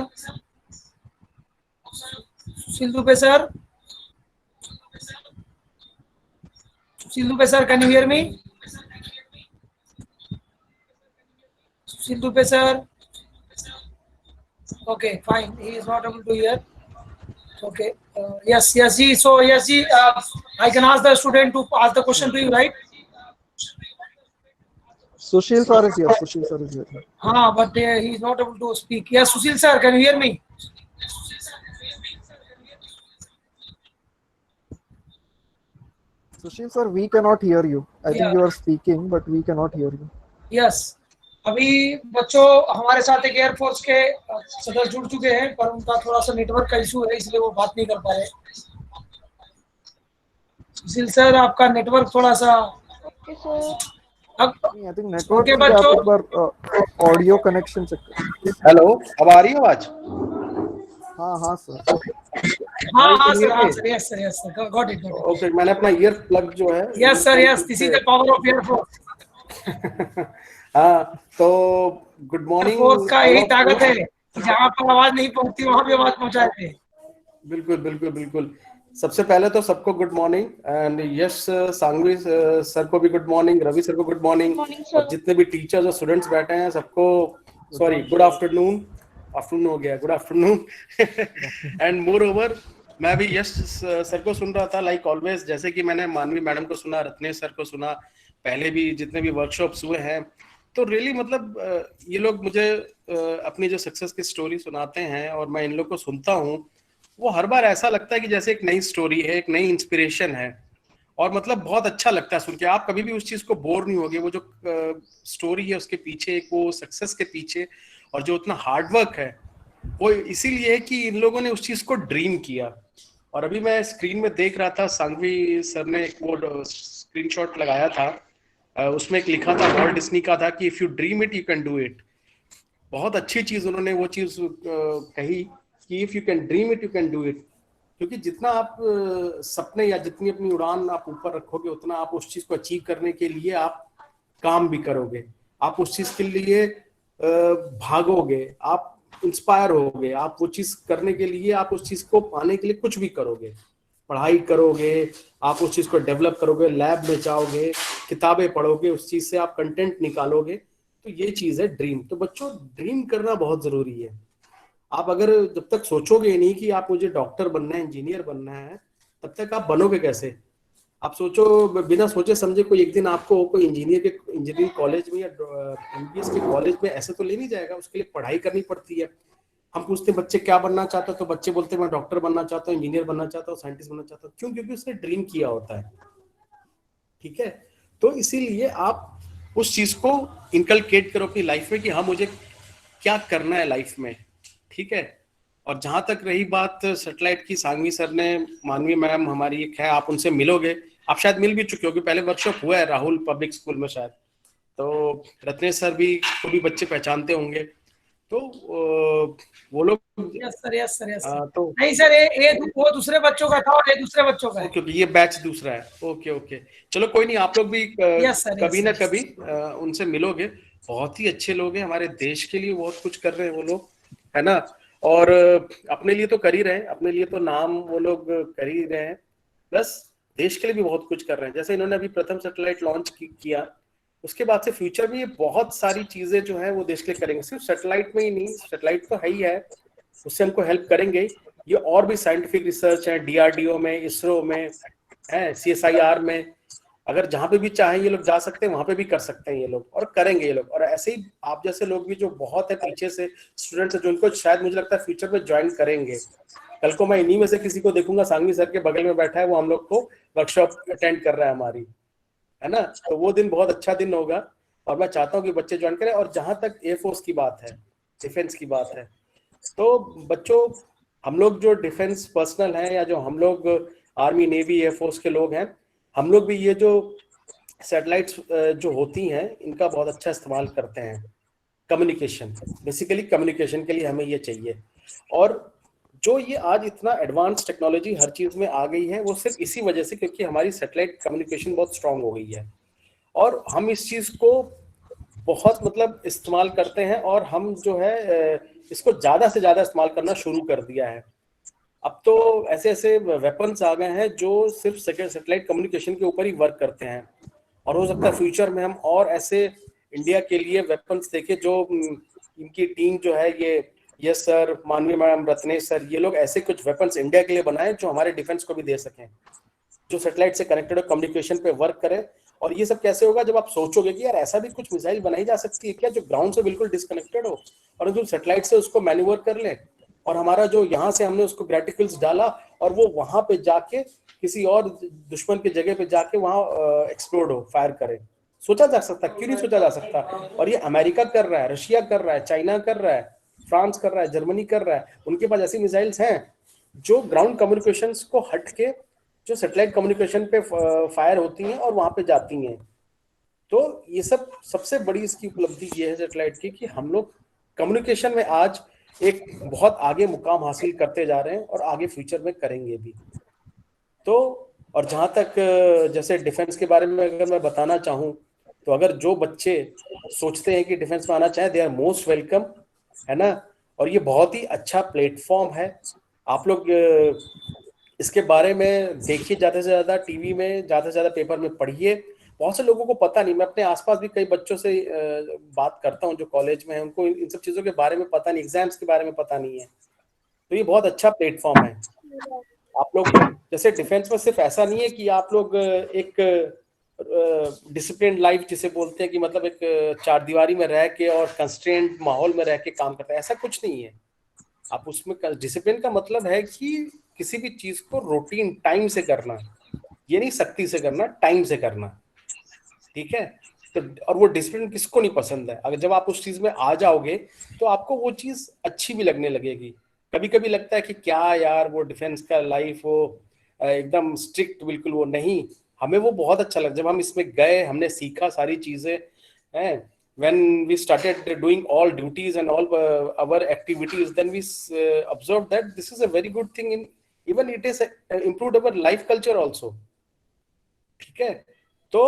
Sushil Dubey sir, Sushil Dubey sir, can you hear me? Sushil Dubey sir, okay, fine, he is not able to hear. Okay, yes जी, so yes जी, I can ask the student to ask the question to you, right? Sushil sir is here. हाँ, but he is not able to speak. Yes, Sushil sir, can you hear me? Sushil sir, we cannot hear you. I think you are speaking, but we cannot hear you. Yes. अभी बच्चों हमारे साथ एक air force के सदस्य जुड़ चुके हैं, पर उनका थोड़ा सा नेटवर्क का इशू है, इसलिए वो बात नहीं कर पा रहे। सुशील सर, आपका नेटवर्क थोड़ा सा I think network के आप एक बार ऑडियो कनेक्शन चेक करें। हेलो, अब आ रही है आवाज? हाँ सर। हाँ sir, yes sir, got it. Okay, मैंने अपना ईयर प्लग जो है, yes sir, yes, this is the power of air force. हाँ, तो गुड मॉर्निंग। एयरफोर्स का यही ताकत है, जहाँ पर आवाज नहीं पहुंचती वहां भी आवाज पहुंचाते हैं। बिल्कुल। सबसे पहले तो सबको good morning, and Yash Sangvi sir को भी गुड मॉर्निंग, रवि सर को गुड मॉर्निंग, और जितने भी टीचर्स और स्टूडेंट्स बैठे हैं सबको सॉरी गुड आफ्टरनून हो गया, good afternoon. And more over मैं भी यश सर को सुन रहा था, लाइक ऑलवेज, जैसे कि मैंने मानवी मैडम को सुना, रत्नेश सर को सुना, पहले भी जितने भी वर्कशॉप्स हुए हैं, तो रियली मतलब ये लोग मुझे अपनी जो सक्सेस की स्टोरी सुनाते हैं और मैं इन लोग को सुनता हूँ, वो हर बार ऐसा लगता है कि जैसे एक नई स्टोरी है, एक नई इंस्पिरेशन है, और मतलब बहुत अच्छा लगता है सुन के। आप कभी भी उस चीज को बोर नहीं होगे। वो जो स्टोरी है उसके पीछे, एक वो सक्सेस के पीछे, और जो उतना हार्डवर्क है, वो इसीलिए है कि इन लोगों ने उस चीज को ड्रीम किया। और अभी मैं स्क्रीन में देख रहा था, सांघवी सर ने एक वो स्क्रीनशॉट लगाया था, उसमें एक लिखा था, वॉल्ट डिज्नी का था कि if you dream it you can do it. बहुत अच्छी चीज उन्होंने वो चीज कही कि if you can dream it you can do it. क्योंकि जितना आप सपने या जितनी अपनी उड़ान आप ऊपर रखोगे, उतना आप उस चीज को अचीव करने के लिए आप काम भी करोगे, आप उस चीज के लिए भागोगे, आप इंस्पायर होगे, आप वो चीज करने के लिए, आप उस चीज को पाने के लिए कुछ भी करोगे, पढ़ाई करोगे, आप उस चीज को डेवलप करोगे, लैब में जाओगे, किताबें पढ़ोगे, उस चीज से आप कंटेंट निकालोगे। तो ये चीज है ड्रीम। तो बच्चों, ड्रीम करना बहुत जरूरी है। आप अगर जब तक सोचोगे नहीं कि आप मुझे डॉक्टर बनना है, इंजीनियर बनना है, तब तक आप बनोगे कैसे? आप सोचो, बिना सोचे समझे कोई एक दिन आपको कोई इंजीनियरिंग कॉलेज में या एमबीबीएस के कॉलेज में ऐसे तो ले नहीं जाएगा। उसके लिए पढ़ाई करनी पड़ती है। हम पूछते बच्चे क्या बनना चाहते हो, तो बच्चे बोलते मैं डॉक्टर बनना चाहता हूँ, इंजीनियर बनना चाहता हूँ, साइंटिस्ट बनना चाहता हूँ। क्यों? क्योंकि उसने ड्रीम किया होता है। ठीक है, तो इसीलिए आप उस चीज को इनकलकेट करो अपनी लाइफ में कि हाँ, मुझे क्या करना है लाइफ में। ठीक है। और जहां तक रही बात सैटेलाइट की, सांघवी सर ने, मानवी मैम हमारी एक है, आप उनसे मिलोगे, आप शायद मिल भी चुके हो, पहले वर्कशॉप हुआ है राहुल पब्लिक स्कूल में शायद, तो रत्नेश सर भी को भी बच्चे पहचानते होंगे। तो वो लोग यस सर। तो नहीं सर, वो दूसरे बच्चों का था और ये दूसरे बच्चों का है, क्योंकि ये बैच दूसरा है। ओके, चलो कोई नहीं, आप लोग भी कभी ना कभी उनसे मिलोगे। बहुत ही अच्छे लोग हैं, हमारे देश के लिए बहुत कुछ कर रहे हैं वो लोग, है ना। और अपने लिए तो कर ही रहे हैं, अपने लिए तो नाम वो लोग कर ही रहे हैं, प्लस देश के लिए भी बहुत कुछ कर रहे हैं। जैसे इन्होंने अभी प्रथम सैटेलाइट लॉन्च किया, उसके बाद से फ्यूचर में ये बहुत सारी चीजें जो है वो देश के लिए करेंगे। सिर्फ सैटेलाइट में ही नहीं, सैटेलाइट तो है ही है, उससे हमको हेल्प करेंगे। ये और भी साइंटिफिक रिसर्च है, DRDO में, इसरो में है, CSIR में, अगर जहां पे भी चाहे ये लोग जा सकते हैं, वहां पे भी कर सकते हैं ये लोग, और करेंगे ये लोग। और ऐसे ही आप जैसे लोग भी जो बहुत है पीछे से स्टूडेंट्स जो उनको शायद मुझे लगता है फ्यूचर में ज्वाइन करेंगे। कल को मैं इन्हीं में से किसी को देखूंगा, सांघवी सर के बगल में बैठा है, वो हम लोग को वर्कशॉप अटेंड कर रहा है हमारी, है ना। तो वो दिन बहुत अच्छा दिन होगा और मैं चाहता हूँ कि बच्चे ज्वाइन करें। और जहां तक एयरफोर्स की बात है, डिफेंस की बात है, तो बच्चों हम लोग जो डिफेंस पर्सनल हैं या जो हम लोग आर्मी नेवी एयरफोर्स के लोग हैं, हम लोग भी ये जो सैटेलाइट्स जो होती हैं इनका बहुत अच्छा इस्तेमाल करते हैं। कम्युनिकेशन, बेसिकली कम्युनिकेशन के लिए हमें ये चाहिए। और जो ये आज इतना एडवांस टेक्नोलॉजी हर चीज में आ गई है वो सिर्फ इसी वजह से क्योंकि हमारी सैटेलाइट कम्युनिकेशन बहुत स्ट्रांग हो गई है और हम इस चीज को बहुत मतलब इस्तेमाल करते हैं और हम जो है इसको ज्यादा से ज्यादा इस्तेमाल करना शुरू कर दिया है। अब तो ऐसे ऐसे वेपन्स आ गए हैं जो सिर्फ सैटेलाइट कम्युनिकेशन के ऊपर ही वर्क करते हैं और हो सकता है फ्यूचर में हम और ऐसे इंडिया के लिए वेपन्स देखें जो इनकी टीम जो है ये यस सर, मानवी मैडम, रत्नेश सर, ये लोग ऐसे कुछ वेपन्स इंडिया के लिए बनाए जो हमारे डिफेंस को भी दे सकें, जो सैटेलाइट से कनेक्टेड हो, कम्युनिकेशन पे वर्क करें। और ये सब कैसे होगा जब आप सोचोगे कि यार ऐसा भी कुछ मिसाइल बनाई जा सकती है क्या जो ग्राउंड से बिल्कुल डिस्कनेक्टेड हो और जो सैटेलाइट से उसको मैन्यूवर कर ले और हमारा जो यहाँ से हमने उसको ग्रेटिकल्स डाला और वो वहां पे जाके किसी और दुश्मन की जगह पे जाके वहां एक्सप्लोड हो, फायर करे। सोचा जा सकता, क्यों नहीं सोचा जा सकता। और ये अमेरिका कर रहा है, रशिया कर रहा है, चाइना कर रहा है, फ्रांस कर रहा है, जर्मनी कर रहा है। उनके पास ऐसी मिसाइल्स हैं जो ग्राउंड कम्युनिकेशंस को हट के जो सैटेलाइट कम्युनिकेशन पे फायर होती हैं और वहां पे जाती हैं। तो ये सब सबसे बड़ी इसकी उपलब्धि ये है सैटेलाइट की कि हम लोग कम्युनिकेशन में आज एक बहुत आगे मुकाम हासिल करते जा रहे हैं और आगे फ्यूचर में करेंगे भी। तो और जहां तक जैसे डिफेंस के बारे में अगर मैं बताना चाहूँ तो अगर जो बच्चे सोचते हैं कि डिफेंस में आना चाहे दे आर मोस्ट वेलकम, है ना। और ये बहुत ही अच्छा प्लेटफॉर्म है। आप लोग इसके बारे में देखिए, ज्यादा से ज्यादा टीवी में, ज्यादा से ज्यादा पेपर में पढ़िए। बहुत से लोगों को पता नहीं, मैं अपने आसपास भी कई बच्चों से बात करता हूँ जो कॉलेज में है, उनको इन सब चीजों के बारे में पता नहीं, एग्जाम्स के बारे में पता नहीं है। तो ये बहुत अच्छा प्लेटफॉर्म है। आप लोग जैसे डिफेंस में सिर्फ ऐसा नहीं है कि आप लोग एक डिसिप्लिन लाइफ जिसे बोलते हैं कि मतलब एक चार दीवारी में रह के और कंस्ट्रेंट माहौल में रह के काम करते हैं, ऐसा कुछ नहीं है। आप उसमें डिसिप्लिन का मतलब है कि किसी भी चीज को रूटीन टाइम से करना, ये नहीं सख्ती से करना, टाइम से करना, ठीक है। तो और वो डिसिप्लिन किसको नहीं पसंद है। अगर जब आप उस चीज में आ जाओगे तो आपको वो चीज अच्छी भी लगने लगेगी। कभी कभी लगता है कि क्या यार वो डिफेंस का लाइफ वो एकदम स्ट्रिक्ट, बिल्कुल वो नहीं, हमें वो बहुत अच्छा लगा जब हम इसमें गए, हमने सीखा सारी चीजें हैं। when we started doing all duties and all our activities, then we observed that this is a very good thing in even it is improved our life culture also, ठीक है। तो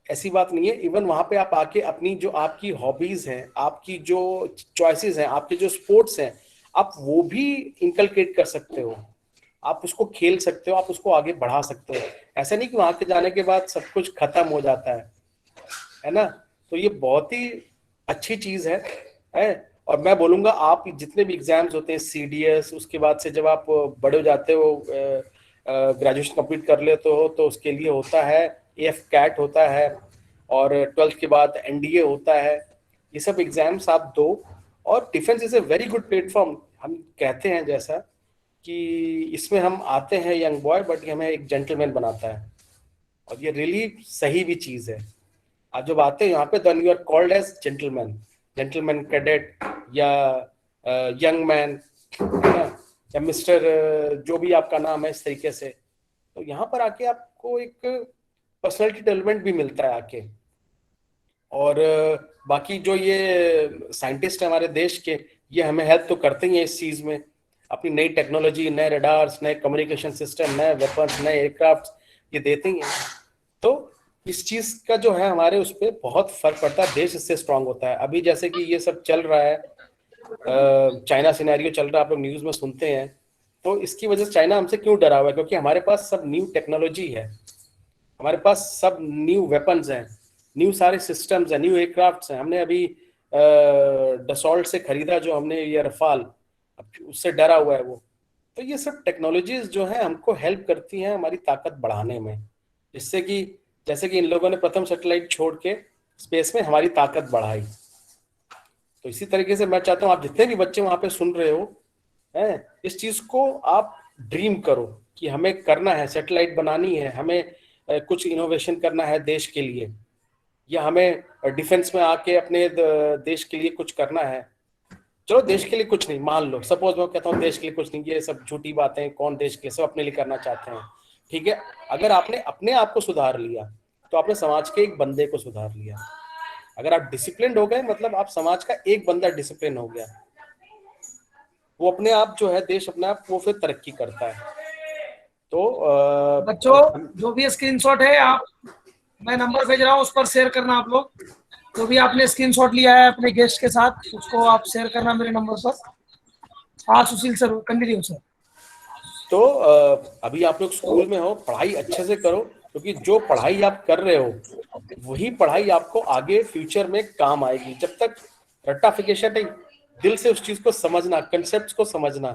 ऐसी बात नहीं है, इवन वहां पे आप आके अपनी जो आपकी हॉबीज हैं, आपकी जो चॉइसेस हैं, आपके जो स्पोर्ट्स हैं, आप वो भी इनकलकेट कर सकते हो, आप उसको खेल सकते हो, आप उसको आगे बढ़ा सकते हो। ऐसा नहीं कि वहां के जाने के बाद सब कुछ खत्म हो जाता है ना। तो ये बहुत ही अच्छी चीज है। और मैं बोलूंगा आप जितने भी एग्जाम्स होते हैं, CDS, उसके बाद से जब आप बड़े हो जाते हो, ग्रेजुएशन कंप्लीट कर लेते हो, तो उसके लिए होता है AFCAT होता है और 12th के बाद NDA होता है। ये सब एग्जाम्स आप दो और defence is a very good platform. हम कहते हैं जैसा कि इसमें हम आते हैं यंग बॉय, बट ये हमें एक जेंटलमैन बनाता है और ये रियली सही भी चीज है। आप जब आते हैं यहाँ पे then you are called as gentleman cadet या यंग मैन, या मिस्टर, जो भी आपका नाम है इस तरीके से। तो यहाँ पर आके आपको एक पर्सनालिटी डेवलपमेंट भी मिलता है आके। और बाकी जो ये साइंटिस्ट है हमारे देश के, ये हमें हेल्प तो करते ही हैं इस चीज में, अपनी नई टेक्नोलॉजी, नए रडार्स, नए कम्युनिकेशन सिस्टम, नए वेपन्स, नए एयरक्राफ्ट ये देते ही हैं। तो इस चीज का जो है हमारे उस पर बहुत फर्क पड़ता है, देश इससे स्ट्रांग होता है। अभी जैसे कि ये सब चल रहा है, चाइना सिनेरियो चल रहा है, आप लोग न्यूज में सुनते हैं, तो इसकी वजह से चाइना हमसे क्यों डरा हुआ है? क्योंकि हमारे पास सब न्यू टेक्नोलॉजी है, हमारे पास सब न्यू वेपन्स हैं, न्यू सारे सिस्टम्स हैं, न्यू एयरक्राफ्ट्स हैं। हमने अभी डसॉल्ट से खरीदा जो हमने ये रफाल, उससे डरा हुआ है वो। तो ये सब टेक्नोलॉजीज जो है हमको हेल्प करती हैं हमारी ताकत बढ़ाने में, जिससे कि जैसे कि इन लोगों ने प्रथम सैटेलाइट छोड़ के स्पेस में हमारी ताकत बढ़ाई। तो इसी तरीके से मैं चाहता हूँ आप जितने भी बच्चे वहां पे सुन रहे हो हैं, इस चीज को आप ड्रीम करो कि हमें करना है, सैटेलाइट बनानी है, हमें कुछ इनोवेशन करना है देश के लिए, या हमें डिफेंस में आके अपने देश के लिए कुछ करना है। चलो देश के लिए कुछ नहीं, मान लो सपोज मैं कहता हूँ देश के लिए कुछ नहीं, ये सब झूठी बातें, कौन देश के लिए, सब अपने लिए करना चाहते हैं, ठीक है। अगर आपने अपने आप को सुधार लिया तो आपने समाज के एक बंदे को सुधार लिया। अगर आप डिसिप्लिन हो गए मतलब आप समाज का एक बंदा डिसिप्लिन हो गया, वो अपने आप जो है देश अपने आप वो फिर तरक्की करता है। तो बच्चों जो भी स्क्रीनशॉट है आप, मैं नंबर भेज रहा हूँ उस पर शेयर करना आप लोग। जो भी आपने स्क्रीनशॉट लिया है अपने गेस्ट के साथ उसको आप शेयर करना मेरे नंबर पर। हाँ सुशील सर कंटिन्यू सर। तो अभी आप लोग स्कूल में हो, पढ़ाई अच्छे से करो, क्योंकि जो पढ़ाई आप कर रहे हो वही पढ़ाई आपको आगे फ्यूचर में काम आएगी। जब तक रट्टाफिकेशन नहीं, दिल से उस चीज को समझना, कंसेप्ट को समझना,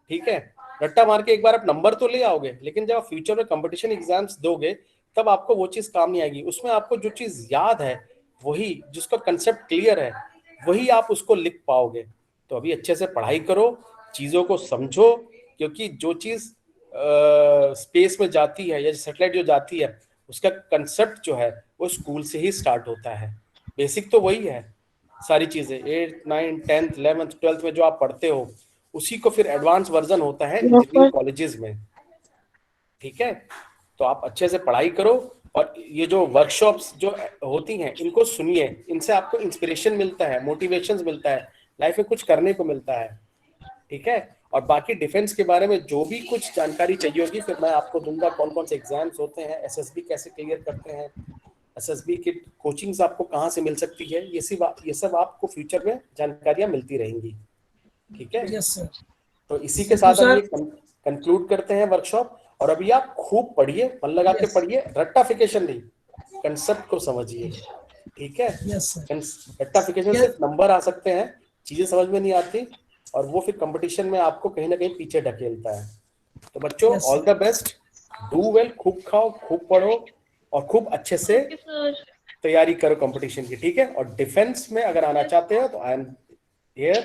ठीक है। रट्टा मार के एक बार आप नंबर तो ले आओगे, लेकिन जब आप फ्यूचर में कंपटीशन एग्जाम्स दोगे तब आपको वो चीज काम नहीं आएगी। उसमें आपको जो चीज याद है वही, जिसका कंसेप्ट क्लियर है वही आप उसको लिख पाओगे। तो अभी अच्छे से पढ़ाई करो, चीजों को समझो, क्योंकि जो चीज स्पेस में जाती है या सैटेलाइट जो जाती है उसका कंसेप्ट जो है वो स्कूल से ही स्टार्ट होता है। बेसिक तो वही है, सारी चीजें 8th 9th 10th 11th 12th में जो आप पढ़ते हो उसी को फिर एडवांस वर्जन होता है इंजीनियरिंग कॉलेजेस में, ठीक है। तो आप अच्छे से पढ़ाई करो, और ये जो वर्कशॉप्स जो होती हैं इनको सुनिए, इनसे आपको इंस्पिरेशन मिलता है, मोटिवेशन मिलता है, लाइफ में कुछ करने को मिलता है, ठीक है। और बाकी डिफेंस के बारे में जो भी कुछ जानकारी चाहिए होगी फिर मैं आपको दूंगा, कौन कौन से एग्जाम्स होते हैं, एसएसबी कैसे क्लियर करते हैं, एसएसबी की कोचिंग्स आपको कहाँ से मिल सकती है, ये सब आपको फ्यूचर में जानकारियां मिलती रहेंगी, ठीक है। Yes sir. तो इसी के साथ हम ये कंक्लूड करते हैं वर्कशॉप। और अभी आप खूब पढ़िए, मन लगा के पढ़िए, रट्टाफिकेशन नहीं, कंसेप्ट को समझिए, ठीक है। रट्टाफिकेशन से नंबर आ सकते हैं, चीजें समझ में नहीं आती, और वो फिर कंपटीशन में आपको कहीं ना कहीं पीछे ढकेलता है। तो बच्चों all the best, do well, खूब खाओ, खूब पढ़ो, और खूब अच्छे से तैयारी करो कंपटीशन की, ठीक है। और डिफेंस में अगर आना चाहते हो तो I am here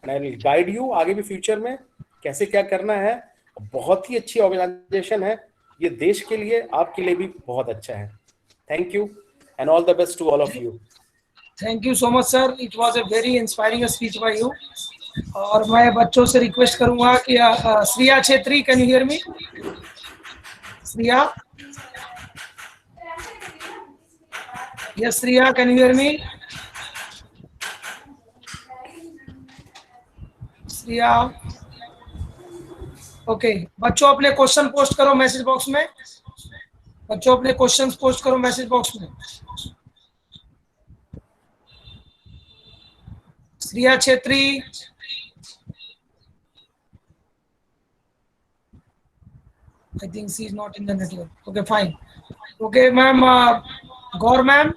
and I will guide you आगे भी फ्यूचर में कैसे क्या करना है। बहुत ही अच्छी ऑर्गेनाइजेशन है ये, देश के लिए आपके लिए भी बहुत अच्छा है। Thank you and all the best to all of you. Thank you so much sir, it was a very inspiring speech by you. और मैं बच्चों से रिक्वेस्ट करूंगा कि Shriya Chhetri, can you hear me? Shriya, yes Shriya, can you hear me? Shriya, okay. बच्चों अपने question post करो message box में, बच्चों अपने क्वेश्चंस पोस्ट करो मैसेज बॉक्स में। Shriya Chhetri, I think she is not in the network. Okay, fine. Okay, ma'am. Gaur ma'am.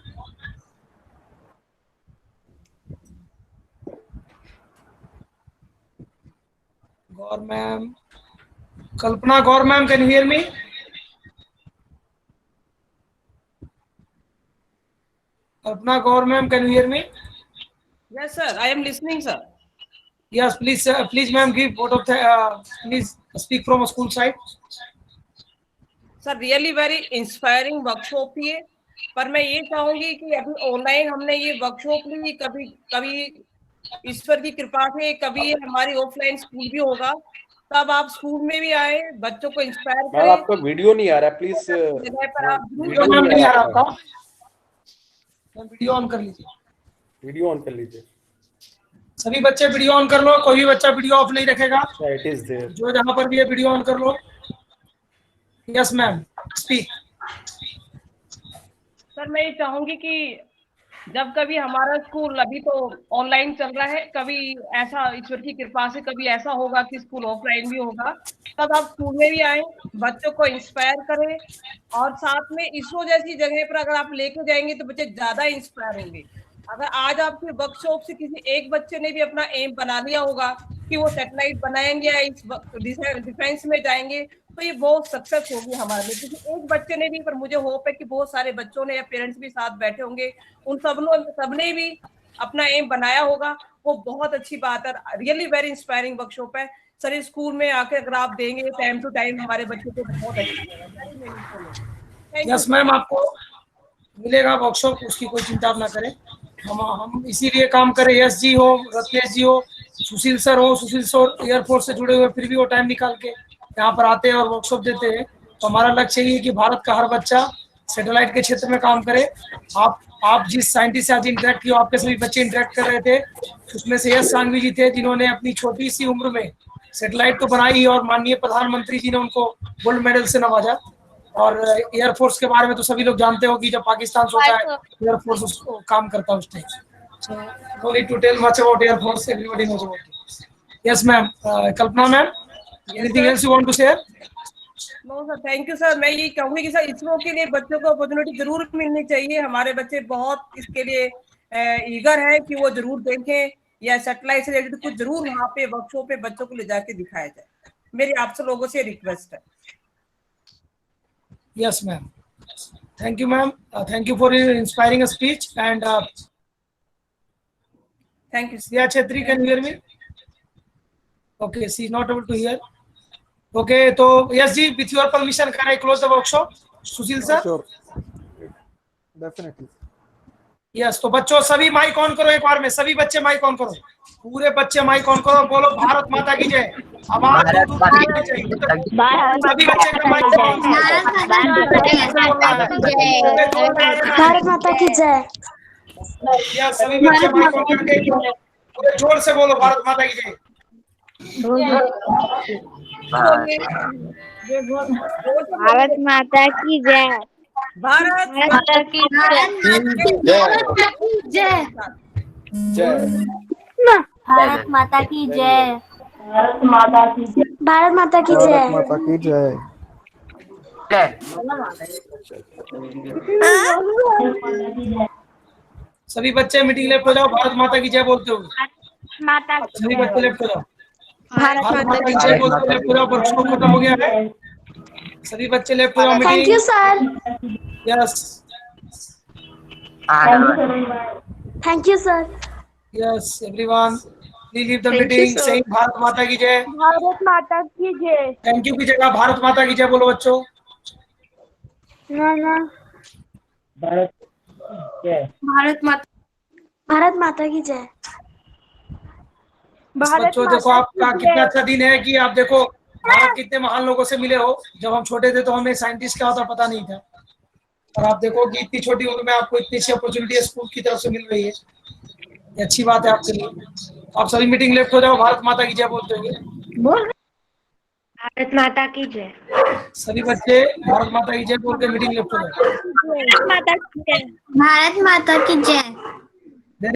Gaur ma'am. Kalpana Gaur ma'am, can you hear me? Kalpana Gaur ma'am, can you hear me? Yes, sir. I am listening, sir. Yes, please, please, ma'am, give vote of please speak from a school side. Sir really very inspiring workshop थी ये, पर मैं ये चाहूंगी कि अभी online हमने ये वर्कशॉप ली, कभी कभी ईश्वर की कृपा से कभी हमारी ऑफलाइन स्कूल भी होगा, तब आप स्कूल में भी आए, बच्चों को इंस्पायर करें। आपका वीडियो नहीं आ रहा, प्लीज जगह पर आप वीडियो नहीं आ रहा आपका, वीडियो ऑन कर लीजिए, वीडियो ऑन कर लीजिए। सभी बच्चे वीडियो ऑन कर लो, कोई भी बच्चा वीडियो ऑफ नहीं रखेगा। इट इज देयर, जो जहां पर भी है वीडियो ऑन कर लो। Yes ma'am, speak. सर मैं ये चाहूंगी कि जब कभी हमारा स्कूल, अभी तो ऑनलाइन चल रहा है, कभी ऐसा ईश्वर की कृपा से कभी ऐसा होगा कि स्कूल ऑफलाइन भी होगा, तब आप स्कूल में भी आए, बच्चों को इंस्पायर करें, और साथ में इसरो जैसी जगह पर अगर आप लेके जाएंगे तो बच्चे ज्यादा इंस्पायर होंगे। अगर आज आपके वर्कशॉप से किसी एक बच्चे ने भी अपना एम बना लिया होगा कि वो सैटेलाइट बनाएंगे या इस डिफेंस में जाएंगे, तो ये बहुत सक्सेस होगी हमारे लिए। क्योंकि एक बच्चे ने भी, पर मुझे होप है कि बहुत सारे बच्चों ने या पेरेंट्स भी साथ बैठे होंगे, उन सबने भी अपना एम बनाया होगा, वो बहुत अच्छी बात है। रियली वेरी इंस्पायरिंग वर्कशॉप है सर। इस स्कूल में आकर अगर आप देंगे टाइम टू टाइम हमारे बच्चों को बहुत अच्छा लगेगा। यस मैम, आपको मिलेगा वर्कशॉप, उसकी कोई चिंता आप ना करें। हम इसीलिए काम करें, यस जी हो, रत्नेश जी हो, सुशील सर हो, सुशील सर एयरफोर्स से जुड़े हुए, फिर भी वो टाइम निकाल के यहाँ पर आते हैं और वर्कशॉप देते हैं। तो हमारा लक्ष्य ये है कि भारत का हर बच्चा सैटेलाइट के क्षेत्र में काम करे। आप जिस साइंटिस्ट से आज इंटरेक्ट किया, आपके सभी बच्चे इंटरेक्ट कर रहे थे, उसमें से यश सांघवी जी थे जिन्होंने अपनी छोटी सी उम्र में सैटेलाइट तो बनाई और माननीय प्रधानमंत्री जी ने उनको गोल्ड मेडल से नवाजा। और एयरफोर्स के बारे में तो सभी लोग जानते हो कि जब पाकिस्तान सोचा है एयरफोर्स उसको काम करता है उस time. No need to tell much about air force, everybody knows about it. Yes ma'am, Kalpana ma'am, anything else you want to share? No sir, thank you sir. मैं ये कहूंगी कि सर इसरो के लिए बच्चों को अपॉर्चुनिटी जरूर मिलनी चाहिए। हमारे बच्चे बहुत इसके लिए ईगर है कि वो जरूर देखें, या सैटेलाइट से रिलेटेड कुछ जरूर वहाँ पे वर्कशॉप पे बच्चों को ले जाके दिखाया जाए। मेरी आपसे लोगों से रिक्वेस्ट है। Yes, ma'am. Thank you, ma'am. Thank you for your inspiring speech. And thank you. Siya Chetri, can you hear me? Okay, she's not able to hear. Okay, so yes, ji, with your permission, can I close the workshop? Sushil sir. Sure. Definitely. Yes, तो बच्चों सभी mic on करो एक बार में, सभी बच्चे mic on करो, पूरे बच्चे माइक ऑन करो, बोलो भारत माता की जय। आवाज दूर दूर तक चाहिए, सभी बच्चे का माइक ऑन। भारत माता की जय। या सभी बच्चे माइक ऑन करके पूरे जोर से बोलो भारत माता की जय। भारत माता की जय। भारत माता की जय। जय। भारत माता की जय। भारत माता की जय। भारत माता की जय। भारत माता की जय। सभी बच्चे मीटिंग लेफ्ट हो जाओ, भारत माता की जय बोलते हुए। माता सभी बच्चे लेफ्ट हो जाओ, भारत माता की जय बोलते हुए लेफ्ट हो जाओ। वर्कशॉप खत्म हो गया है, सभी बच्चे लेफ्ट हो जाओ। Meeting. Thank you sir. Yes, thank you sir. Yes everyone, please leave the meeting saying Bharat माता की जय। भारत माता की जय। थैंक यू की जगह भारत माता की जय बोलो बच्चों। ना भारत माता की जय। बच्चों देखो आपका कितना अच्छा दिन है कि आप देखो आप कितने महान लोगों से मिले हो। जब हम छोटे थे तो हमें साइंटिस्ट क्या होता पता नहीं था, और आप देखो कि इतनी छोटी उम्र में आपको इतनी सी अपॉर्चुनिटी स्कूल की तरफ से मिल रही है, ये अच्छी बात है आपके लिए। आप सभी मीटिंग लेफ्ट हो जाओ, भारत माता की जय बोलते हुए। भारत माता की जय। सभी बच्चे भारत माता की जय बोल के मीटिंग लेफ्ट हो जाओ। भारत माता की जय। भारत माता की जय।